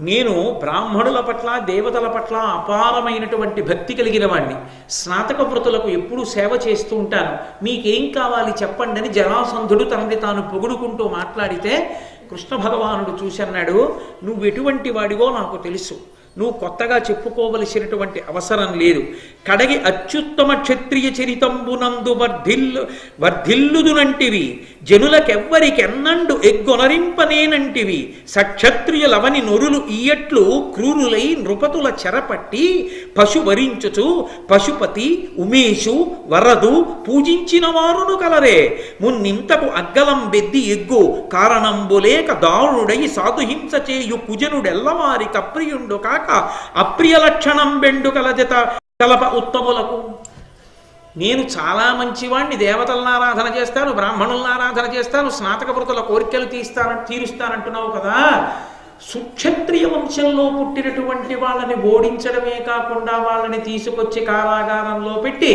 నేను బ్రాహ్మణుల పట్ల, దేవతల పట్ల అపారమైనటువంటి భక్తి కలిగిన వాడిని, స్నాతక వృతులకు ఎప్పుడూ సేవ చేస్తూ ఉంటాను, మీకేం కావాలి చెప్పండి అని జరాసంధుడు తనని తాను పొగుడుకుంటూ మాట్లాడితే కృష్ణ భగవానుడు చూసన్నాడు, నువ్వు ఎటువంటి వాడివో నాకు తెలుసు, నువ్వు కొత్తగా చెప్పుకోవలసినటువంటి అవసరం లేదు. కడగి అత్యుత్తమ క్షత్రియ చరితంబునందు వర్ధిల్లుదునంటివి, జనులకెవ్వరికెన్నండు ఎగ్గొనరింపనేనంటివి, సక్షత్రియులవని నొరులు ఈయట్లు క్రూరులై నృపతుల చెరపట్టి పశువరించుచు పశుపతి ఉమేషు వరదు పూజించిన వారును కలరే, మున్నింతకు అగ్గలం బెద్ది ఎగ్గు కారణంబులేక దారుడై సాధుహింస చేయు కుజనుడెల్లవారి కప్రియుండు కాక అప్రియ లక్షణం బెండు కలజత కలప ఉత్తములకు. నేను చాలా మంచివాణ్ణి, దేవతలను ఆరాధన చేస్తాను, బ్రాహ్మణులను ఆరాధన చేస్తాను, స్నాతక వృతుల కోరికలు తీరుస్తానంటున్నావు కదా, సుక్షత్రియ వంశంలో పుట్టినటువంటి వాళ్ళని ఓడించడమే కాకుండా వాళ్ళని తీసుకొచ్చి కారాగారంలో పెట్టి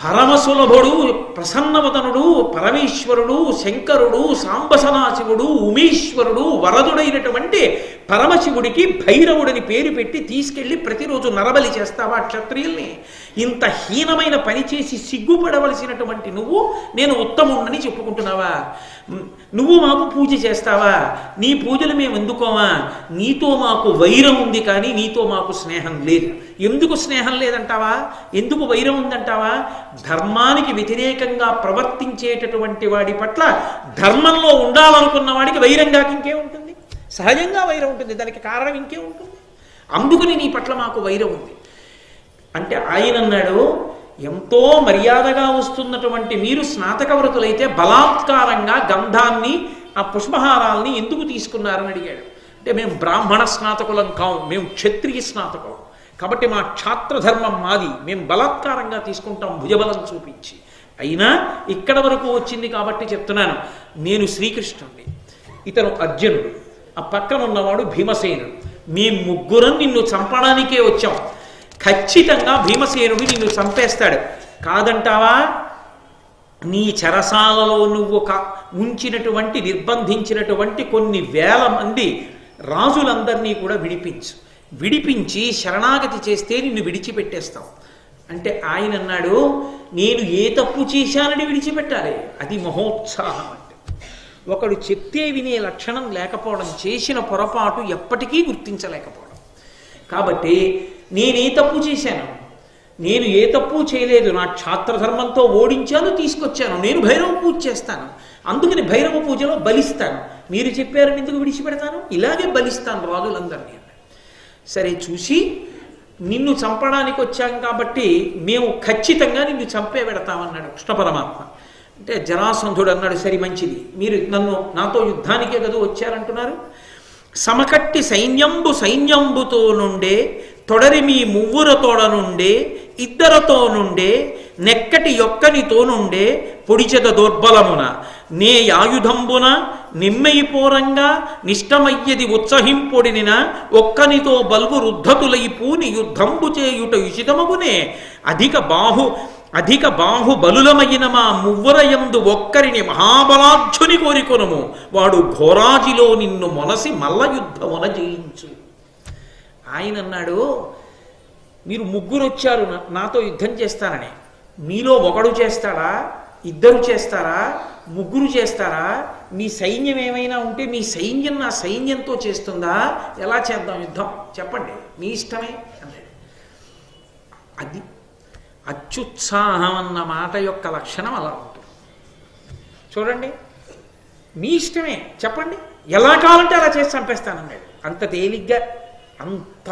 పరమసులభుడు, ప్రసన్నవదనుడు, పరమేశ్వరుడు, శంకరుడు, సాంబసనాశివుడు, ఉమేశ్వరుడు, వరదుడైనటువంటి పరమశివుడికి భైరవుడిని పేరు పెట్టి తీసుకెళ్లి ప్రతిరోజు నరబలి చేస్తావా క్షత్రియుల్ని? ఇంత హీనమైన పని చేసి సిగ్గుపడవలసినటువంటి నువ్వు నేను ఉత్తముణ్ణని చెప్పుకుంటున్నావా? నువ్వు మాకు పూజ చేస్తావా? నీ పూజలు మేము ఎందుకోమా? నీతో మాకు వైరం ఉంది కానీ నీతో మాకు స్నేహం లేదు. ఎందుకు స్నేహం లేదంటావా? ఎందుకు వైరం ఉందంటావా? ధర్మానికి వ్యతిరేకంగా ప్రవర్తించేటటువంటి వాడి పట్ల ధర్మంలో ఉండాలనుకున్న వాడికి వైరంగా ఇంకే ఉంటుంది? సహజంగా వైరం ఉంటుంది. దానికి కారణం ఇంకే ఉంటుంది. అందుకని నీ పట్ల మాకు వైరం ఉంది అంటే ఆయన అన్నాడు, ఎంతో మర్యాదగా వస్తున్నటువంటి మీరు స్నాతక వ్రతులైతే బలాత్కారంగా గంధాన్ని ఆ పుష్పహారాల్ని ఎందుకు తీసుకున్నారని అడిగాడు. అంటే మేము బ్రాహ్మణ స్నాతకులం కావు, మేము క్షత్రియ స్నాతకులం, కాబట్టి మా క్షాత్రధర్మం మాది, మేము బలాత్కారంగా తీసుకుంటాం భుజబలం చూపించి. అయినా ఇక్కడ వరకు వచ్చింది కాబట్టి చెప్తున్నాను. నేను శ్రీకృష్ణుడిని, ఇతను అర్జునుడు, ఆ పక్కన ఉన్నవాడు భీమసేనుడు. మేము ముగ్గురం నిన్ను చంపడానికే వచ్చాం. ఖచ్చితంగా భీమసేనుడు నిన్ను చంపేస్తాడు. కాదంటావా? నీ చెరసాలలో నువ్వు ఉంచినటువంటి నిర్బంధించినటువంటి కొన్ని వేల మంది రాజులందరినీ కూడా విడిపించి శరణాగతి చేస్తే నిన్ను విడిచిపెట్టేస్తాం అంటే ఆయన అన్నాడు, నేను ఏ తప్పు చేశానని విడిచిపెట్టాలి? అది మహోత్సాహం అంటే. ఒకడు చెప్తే వినే లక్షణం లేకపోవడం, చేసిన పొరపాటు ఎప్పటికీ గుర్తించలేకపోవడం. కాబట్టి నేనే తప్పు చేశాను? నేను ఏ తప్పు చేయలేదు. నా క్షాత్రధర్మంతో ఓడించాను, తీసుకొచ్చాను. నేను భైరవ పూజ చేస్తాను, అందుకని భైరవ పూజలో బలిస్తాను. మీరు చెప్పారని ఎందుకు విడిచిపెడతాను? ఇలాగే బలిస్తాను రాజులందరినీ. సరే చూసి నిన్ను చంపడానికి వచ్చాం కాబట్టి మేము ఖచ్చితంగా నిన్ను చంపే పెడతామన్నాడు కృష్ణ పరమాత్మ. అంటే జరాసంధుడు అన్నాడు, సరి మంచిది, మీరు నాతో యుద్ధానికే కదా వచ్చారంటున్నారు. సమకట్టి సైన్యంబుతో నుండే తొడరి మీ మువ్వుర తోడ నుండే ఇద్దరతో నుండే నెక్కటి యొక్కనితో నుండే పొడిచెద దౌర్బలమున నే ఆయుధంబున నిమ్మైపోరంగా నిష్టమయ్యది ఉత్సహింపొడినిన ఒక్కనితో బల్గు రుద్ధతులైపూని యుద్ధంబు చేయుట ఉచితమగునే అధిక బాహుబలులమైన మా మువ్వరయందు ఒక్కరిని మహాబలాఢ్యుని కోరికొనుము వాడు ఘోరాజిలో నిన్ను మొనసి మల్ల యుద్ధమున జయించు. ఆయన అన్నాడు, మీరు ముగ్గురు వచ్చారు నాతో యుద్ధం చేస్తానని. మీలో ఒకడు చేస్తాడా? ఇద్దరు చేస్తారా? ముగ్గురు చేస్తారా? మీ సైన్యం ఏమైనా ఉంటే మీ సైన్యం నా సైన్యంతో చేస్తుందా? ఎలా చేద్దాం యుద్ధం చెప్పండి, మీ ఇష్టమే అన్నాడు. అది అత్యుత్సాహం అన్న మాట యొక్క లక్షణం అలా ఉంటుంది. చూడండి, మీ ఇష్టమే చెప్పండి, ఎలా కావాలంటే అలా చేసి చంపేస్తానన్నాడు. అంత తేలిగ్గా, అంత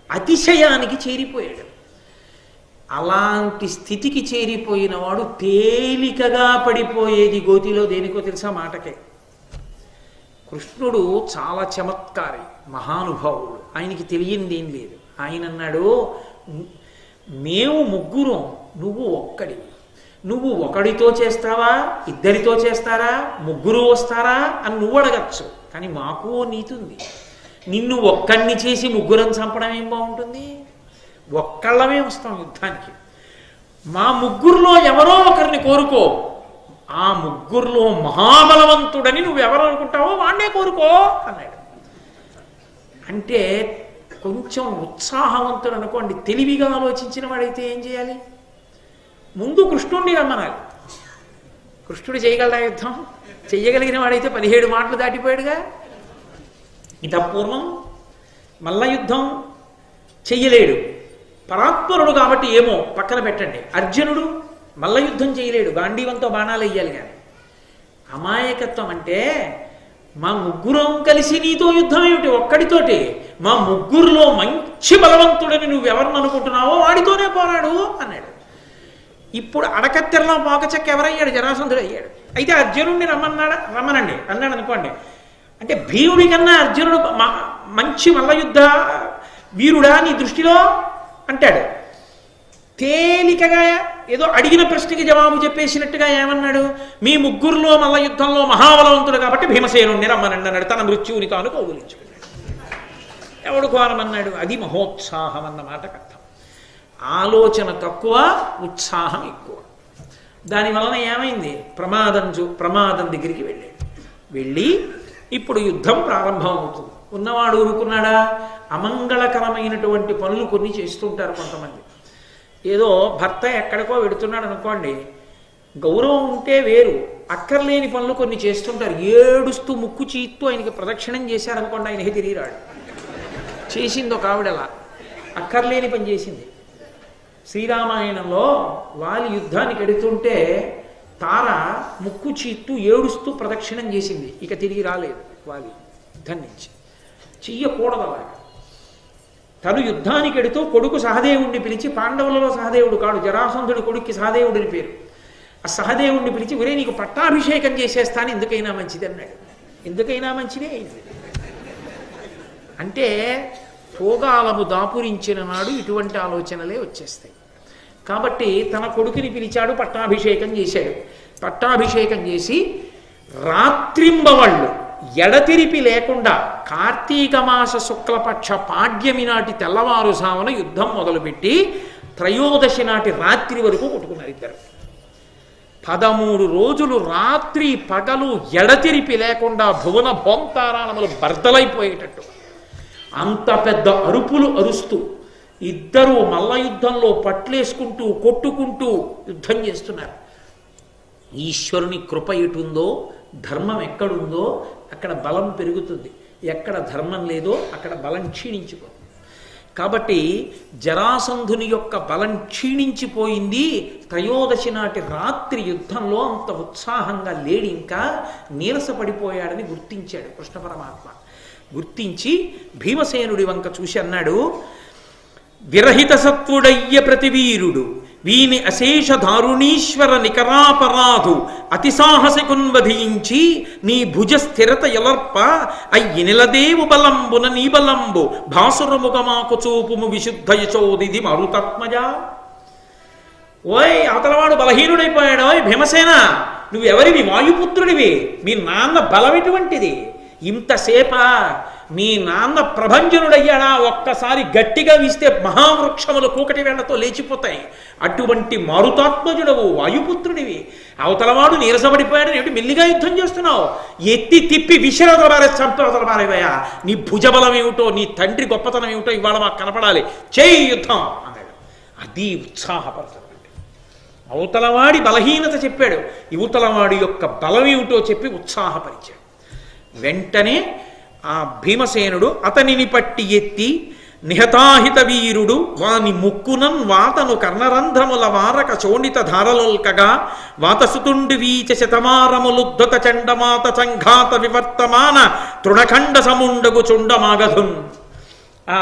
అతిశయానికి చేరిపోయాడు. అలాంటి స్థితికి చేరిపోయిన వాడు తేలికగా పడిపోయేది గోతిలో దేనికో తెలుసా? మాటకే. కృష్ణుడు చాలా చమత్కారి, మహానుభావుడు, ఆయనకి తెలియంది ఏం లేదు. ఆయన అన్నాడు, మేము ముగ్గురం, నువ్వు ఒక్కడివి. నువ్వు ఒకడితో చేస్తావా, ఇద్దరితో చేస్తారా, ముగ్గురు వస్తారా అని నువ్వు అడగచ్చు. కానీ మాకు నీతి ఉంది. నిన్ను ఒక్కడిని చేసి ముగ్గురం చంపడం ఏం బాగుంటుంది? ఒక్కళ్ళమే వస్తాం యుద్ధానికి. మా ముగ్గురులో ఎవరో ఒకరిని కోరుకో, ఆ ముగ్గురులో మహాబలవంతుడని నువ్వెవరు అనుకుంటావో వాణ్ణే కోరుకో అన్నాడు. అంటే కొంచెం ఉత్సాహవంతుడు అనుకోండి, తెలివిగా ఆలోచించిన వాడైతే ఏం చేయాలి? ముందు కృష్ణుడిని రమ్మనాలి. కృష్ణుడు చేయగలరా యుద్ధం? చెయ్యగలిగిన వాడైతే 17 మాటలు దాటిపోయాడుగా. ఇతపూర్వం మల్ల యుద్ధం చెయ్యలేడు, పరాత్పరుడు కాబట్టి ఏమో పక్కన పెట్టండి. అర్జునుడు మల్ల యుద్ధం చేయలేడు, గాంధీవంతో బాణాలు వేయాలి. కానీ అమాయకత్వం అంటే మా ముగ్గురం కలిసి నీతో యుద్ధం ఏమిటి ఒక్కడితోటి? మా ముగ్గురులో మంచి బలవంతుడని నువ్వెవరిని అనుకుంటున్నావో వాడితోనే పోరాడు అన్నాడు. ఇప్పుడు అడకత్తెరలో మోకచెక్క ఎవరయ్యాడు? జరాసంధుడు అయ్యాడు. అయితే అర్జునుడిని రమ్మనండి అన్నాడు అనుకోండి. అంటే భీముడి కన్నా అర్జునుడు మంచి మల్లయుద్ధ వీరుడా నీ దృష్టిలో అంటాడు. తేలికగా ఏదో అడిగిన ప్రశ్నకి జవాబు చెప్పేసినట్టుగా ఏమన్నాడు? మీ ముగ్గురులో మల్ల యుద్ధంలో మహాబలవంతుడు కాబట్టి భీమసేనుడిని రమ్మనండి అన్నాడు. తన మృత్యువుని తాను కౌగులించుకున్నాడు. ఎవడు కోరమన్నాడు? అది మహోత్సాహం అన్న మాటకు అర్థం. ఆలోచన తక్కువ, ఉత్సాహం ఎక్కువ. దానివలన ఏమైంది? ప్రమాదం దగ్గరికి వెళ్ళి ఇప్పుడు యుద్ధం ప్రారంభం అవుతుంది. ఉన్నవాడు ఊరుకున్నాడా? అమంగళకరమైనటువంటి పనులు కొన్ని చేస్తుంటారు కొంతమంది. ఏదో భర్త ఎక్కడికో వెడుతున్నాడు అనుకోండి, గౌరవం ఉంటే వేరు, అక్కర్లేని పనులు కొన్ని చేస్తుంటారు. ఏడుస్తూ ముక్కు చీత్తూ ఆయనకి ప్రదక్షిణం చేశారనుకోండి, ఆయన తిరిగిరాడు. చేసింది ఒక ఆవిడలా, అక్కర్లేని పని చేసింది. శ్రీరామాయణంలో వాలి యుద్ధానికి ఎడుతుంటే తార ముక్కు చీత్తూ ఏడుస్తూ ప్రదక్షిణం చేసింది. ఇక తిరిగి రాలేదు వాలి యుద్ధం నుంచి. చెయ్యకూడదు అలాగా. తను యుద్ధానికి ఎడుతూ కొడుకు సహదేవుడిని పిలిచి, పాండవులలో సహదేవుడు కాడు, జరాసంధుడి కొడుక్కి సహదేవుడిని పేరు, ఆ సహదేవుడిని పిలిచి, ఒరే నీకు పట్టాభిషేకం చేసేస్తాను, ఎందుకైనా మంచిది అన్నాడు. ఎందుకైనా మంచిదే అయింది. అంటే భోగాలము దాపురించిన నాడు ఇటువంటి ఆలోచనలే వచ్చేస్తాయి. కాబట్టి తన కొడుకుని పిలిచాడు, పట్టాభిషేకం చేశాడు. పట్టాభిషేకం చేసి రాత్రింబవళ్ళు ఎడతెరిపి లేకుండా కార్తీక మాస శుక్లపక్ష పాడ్యమి నాటి తెల్లవారుజామున యుద్ధం మొదలుపెట్టి త్రయోదశి నాటి రాత్రి వరకు కొట్టుకున్నారు ఇద్దరు. 13 రోజులు రాత్రి పగలు ఎడతెరిపి లేకుండా భువన భోంతారాళములు బర్దలైపోయేటట్టు అంత పెద్ద అరుపులు అరుస్తూ ఇద్దరు మల్ల యుద్ధంలో పట్లేసుకుంటూ కొట్టుకుంటూ యుద్ధం చేస్తున్నారు. ఈశ్వరుని కృప ఎటుందో, ధర్మం ఎక్కడుందో అక్కడ బలం పెరుగుతుంది, ఎక్కడ ధర్మం లేదో అక్కడ బలం క్షీణించిపోతుంది. కాబట్టి జరాసంధుని యొక్క బలం క్షీణించిపోయింది. త్రయోదశి నాటి రాత్రి యుద్ధంలో అంత ఉత్సాహంగా లేడి, ఇంకా నీరసపడిపోయాడని గుర్తించాడు కృష్ణ పరమాత్మ. గుర్తించి భీమసేనుడి వంక చూసి అన్నాడు, విరహిత సత్వుడయ్య ప్రతివీరుడు వీని అశేష దారుణీశ్వర నికరాపరాధు అతి సాహసికున్వధించి నీ భుజ స్థిరత ఎలర్ప అయ్యి నిలదేవు బలంబున నీ బలంబు భాసురముగమాకు చూపుము విశుద్ధ యశోదిది మరుతత్మజ. ఓయ్ అవతలవాడు బలహీనుడైపోయాడు. ఓయ్ భీమసేన, నువ్వెవరివి? వాయుపుత్రుడివి. మీ నాన్న బలం ఎటువంటిది? ఇంతసేపా మీ నాన్న ప్రభంజనుడయ్యాడా? ఒక్కసారి గట్టిగా వీస్తే మహావృక్షములు కూకటి వేళ్లతో లేచిపోతాయి. అటువంటి మారుతాత్మజుడవు, వాయుపుత్రుడివి. అవతలవాడు నీరసపడిపోయాడని ఏమిటి మెల్లిగా యుద్ధం చేస్తున్నావు? ఎత్తి తిప్పి విషరవతలబారే చంపవతలబారేవయ్యా. నీ భుజబలం ఏమిటో, నీ తండ్రి గొప్పతనం ఏమిటో ఇవాళ మాకు కనపడాలి, చేయి యుద్ధం అన్నాడు. అది ఉత్సాహపరచడం. అవతలవాడి బలహీనత చెప్పాడు, యువతలవాడి యొక్క బలం ఏమిటో చెప్పి ఉత్సాహపరిచాడు. వెంటనే ఆ భీమసేనుడు అతనిని పట్టి ఎత్తి నిహతాహిత వీరుడు వాని ముక్కునన్ వాతను కర్ణరంధ్రముల వారక చోణిత ధారలొల్కగా వాతసుతుండి వీచ శతమారములుద్ధత చండమాత సంఘాత వివర్తమాన తృణఖండ సముండగు చుండమాగధున్. ఆ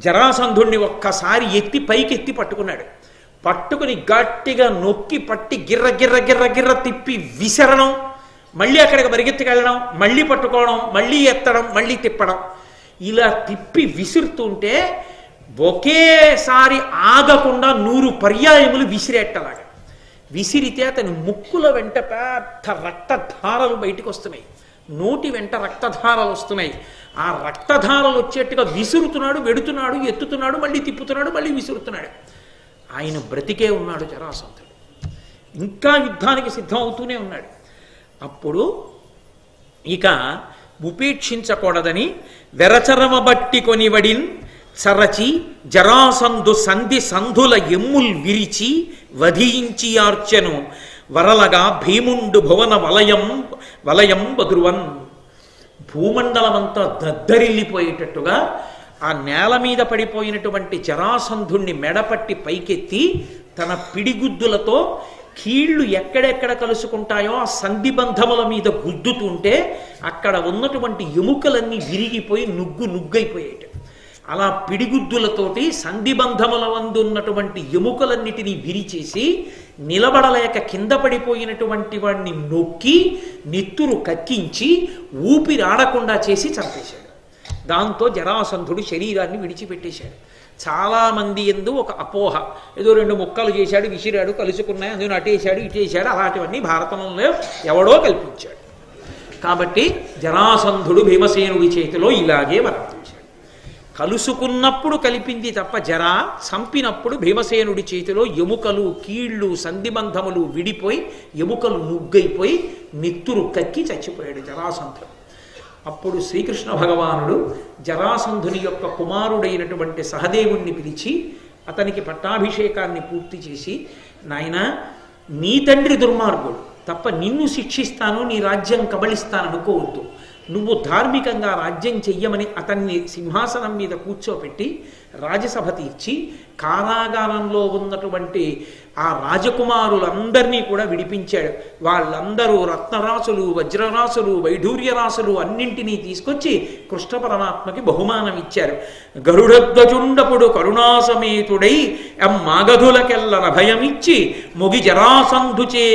జరాసంధుణ్ణి ఒక్కసారి ఎత్తి పైకెత్తి పట్టుకున్నాడు. పట్టుకుని గట్టిగా నొక్కి పట్టి గిర్ర గిర్ర గిర్ర గిర్ర తిప్పి విసరడం, మళ్ళీ అక్కడికి పరిగెత్తుకెళ్ళడం, మళ్ళీ పట్టుకోవడం, మళ్ళీ ఎత్తడం, మళ్ళీ తిప్పడం. ఇలా తిప్పి విసురుతుంటే ఒకేసారి ఆగకుండా 100 పర్యాయములు విసిరేట్టలాగా విసిరితే అతని ముక్కుల వెంట పెద్ద రక్తధారలు బయటకు వస్తున్నాయి, నోటి వెంట రక్తధారలు వస్తున్నాయి. ఆ రక్తధారలు వచ్చేట్టుగా విసురుతున్నాడు, వెడుతున్నాడు, ఎత్తుతున్నాడు, మళ్ళీ తిప్పుతున్నాడు, మళ్ళీ విసురుతున్నాడు. ఆయన బ్రతికే ఉన్నాడు జరాసంధుడు. ఇంకా యుద్ధానికి సిద్ధం అవుతూనే ఉన్నాడు. అప్పుడు ఇక ఉపేక్షించకూడదని వెరచరమ బట్టి కొనివడిన్ సరచి జరాసంధు సంధి సంధుల ఎమ్ముల్ విరిచి వధించి ఆర్చెను వరలగా భీముండు భువన వలయం బదురువన్. భూమండలమంతా దద్దరిల్లిపోయేటట్టుగా ఆ నేల మీద పడిపోయినటువంటి జరాసంధుణ్ణి మెడపట్టి పైకెత్తి తన పిడిగుద్దులతో కీళ్లు ఎక్కడెక్కడ కలుసుకుంటాయో ఆ సంధిబంధముల మీద గుద్దుతుంటే అక్కడ ఉన్నటువంటి ఎముకలన్నీ విరిగిపోయి నుగ్గైపోయేట. అలా పిడిగుద్దులతోటి సంధిబంధముల వందు ఉన్నటువంటి ఎముకలన్నిటినీ విరిచేసి నిలబడలేక కింద పడిపోయినటువంటి వాడిని నొక్కి నెత్తురు కక్కించి ఊపిరాడకుండా చేసి చంపేశాడు. దాంతో జరాసంధుడు శరీరాన్ని విడిచిపెట్టేశాడు. చాలామంది ఎందు ఒక అపోహ, ఏదో 2 ముక్కలు చేశాడు, విసిరాడు, కలుసుకున్నాయి, అందులో అటేశాడు ఇటేశాడు, అలాంటివన్నీ భారతంలో ఎవడో కల్పించాడు. కాబట్టి జరాసంధుడు భీమసేనుడి చేతిలో ఇలాగే మరణించాడు. కలుసుకున్నప్పుడు కలిపింది తప్ప జర, చంపినప్పుడు భీమసేనుడి చేతిలో ఎముకలు కీళ్ళు సంధిబంధములు విడిపోయి ఎముకలు నుగ్గైపోయి నెత్తురు కక్కి చచ్చిపోయాడు జరాసంధుడు. అప్పుడు శ్రీకృష్ణ భగవానుడు జరాసంధుని యొక్క కుమారుడైనటువంటి సహదేవుణ్ణి పిలిచి అతనికి పట్టాభిషేకాన్ని పూర్తి చేసి, నాయనా, నీ తండ్రి దుర్మార్గుడు తప్ప నిన్ను శిక్షిస్తాను, నీ రాజ్యం కబళిస్తాననుకోవద్దు. నువ్వు ధార్మికంగా రాజ్యం చెయ్యమని అతన్ని సింహాసనం మీద కూర్చోపెట్టి రాజసభ తీర్చి కారాగారంలో ఉన్నటువంటి ఆ రాజకుమారులందరినీ కూడా విడిపించాడు. వాళ్ళందరూ రత్నరాసులు, వజ్రరాసులు, వైఢూర్యరాసులు అన్నింటినీ తీసుకొచ్చి కృష్ణ పరమాత్మకి బహుమానం ఇచ్చారు. గరుడధ్వజుండపుడు కరుణాసమేతుడై మాగధులకెల్లన భయమిచ్చి మొగి జరాసంధుచే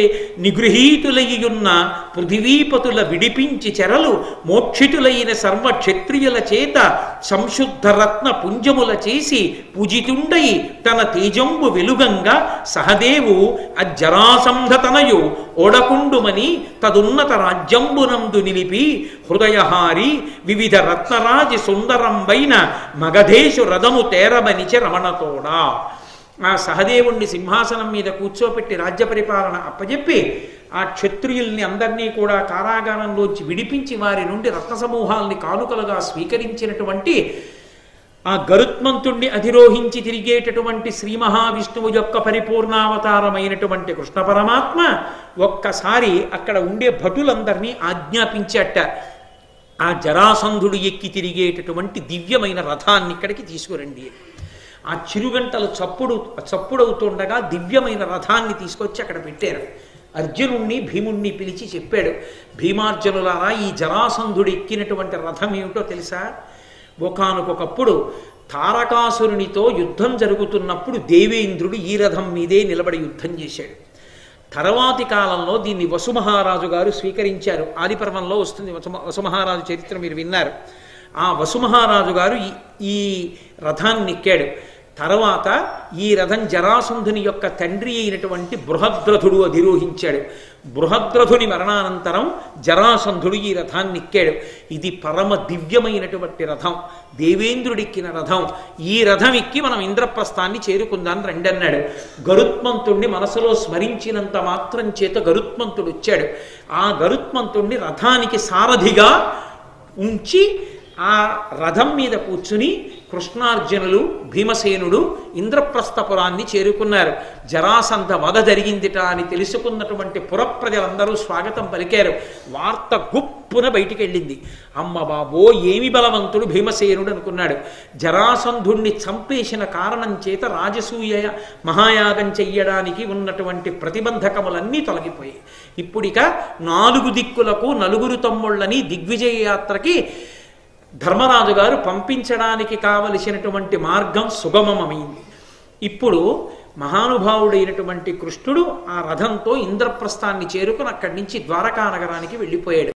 నిగృహీతులయ్యున్న పృథివీపతుల విడిపించి చెరలు మోక్షితులైన సర్వక్షత్రియుల చేత సంశుద్ధ రత్న పుంజముల చేసి పూజితుండై తన తేజంబు వెలుగంగా సహదేవు అజ్జరాసంధతనయు ఓడకుండుమని తదున్నత రాజ్యంబునందు నిలిపి హృదయహారి వివిధ రత్నరాజి సుందరంబైన మగధేశు రథము తేరబనిచె రమణతోడా. ఆ సహదేవుణ్ణి సింహాసనం మీద కూర్చోపెట్టి రాజ్య పరిపాలన అప్పజెప్పి ఆ క్షత్రియుల్ని అందరినీ కూడా కారాగారంలోంచి విడిపించి వారి నుండి రత్న సమూహాల్ని కానుకలుగా స్వీకరించినటువంటి ఆ గరుత్మంతుణ్ణి అధిరోహించి తిరిగేటటువంటి శ్రీ మహావిష్ణువు యొక్క పరిపూర్ణావతారమైనటువంటి కృష్ణ పరమాత్మ ఒక్కసారి అక్కడ ఉండే భటులందరినీ ఆజ్ఞాపించట, ఆ జరాసంధుడు ఎక్కి తిరిగేటటువంటి దివ్యమైన రథాన్ని ఇక్కడికి తీసుకురండి. ఆ చిరుగంటలు చప్పుడవుతుండగా దివ్యమైన రథాన్ని తీసుకొచ్చి అక్కడ పెట్టారు. అర్జునుణ్ణి భీముణ్ణి పిలిచి చెప్పాడు, భీమార్జునులారా, ఈ జరాసంధుడు ఎక్కినటువంటి రథం ఏమిటో తెలుసా? ఒకానొకప్పుడు తారకాసురునితో యుద్ధం జరుగుతున్నప్పుడు దేవేంద్రుడు ఈ రథం మీదే నిలబడి యుద్ధం చేశాడు. తర్వాతి కాలంలో దీన్ని వసుమహారాజు గారు స్వీకరించారు. ఆదిపర్వంలో వస్తుంది వసుమహారాజు చరిత్ర, మీరు విన్నారు. ఆ వసుమహారాజు గారు ఈ రథాన్ని ఎక్కాడు. తర్వాత ఈ రథం జరాసంధుని యొక్క తండ్రి అయినటువంటి బృహద్రథుడు అధిరోహించాడు. బృహద్రథుని మరణానంతరం జరాసంధుడు ఈ రథాన్ని ఎక్కాడు. ఇది పరమ దివ్యమైనటువంటి రథం, దేవేంద్రుడిక్కిన రథం. ఈ రథం ఎక్కి మనం ఇంద్రప్రస్థాన్ని చేరుకుందాం రెండన్నాడు. గరుత్మంతుణ్ణి మనసులో స్మరించినంత మాత్రం చేత గరుత్మంతుడు వచ్చాడు. ఆ గరుత్మంతుణ్ణి రథానికి సారథిగా ఉంచి ఆ రథం మీద కూర్చుని కృష్ణార్జునులు భీమసేనుడు ఇంద్రప్రస్థపురాన్ని చేరుకున్నారు. జరాసంధ వధ జరిగిందిట అని తెలుసుకున్నటువంటి పురప్రజలందరూ స్వాగతం పలికారు. వార్త గుప్పున బయటికి వెళ్ళింది. అమ్మ బాబో, ఏమి బలవంతుడు భీమసేనుడు అనుకున్నాడు. జరాసంధుణ్ణి చంపేసిన కారణం చేత రాజసూయ మహాయాగం చెయ్యడానికి ఉన్నటువంటి ప్రతిబంధకములన్నీ తొలగిపోయాయి. ఇప్పుడిక 4 దిక్కులకు 4 తమ్ముళ్ళని దిగ్విజయ యాత్రకి ధర్మరాజు గారు పంపించడానికి కావలసినటువంటి మార్గం సుగమమైంది. ఇప్పుడు మహానుభావుడైనటువంటి కృష్ణుడు ఆ రథంతో ఇంద్రప్రస్థాన్ని చేరుకుని అక్కడి నుంచి ద్వారకా నగరానికి వెళ్ళిపోయాడు.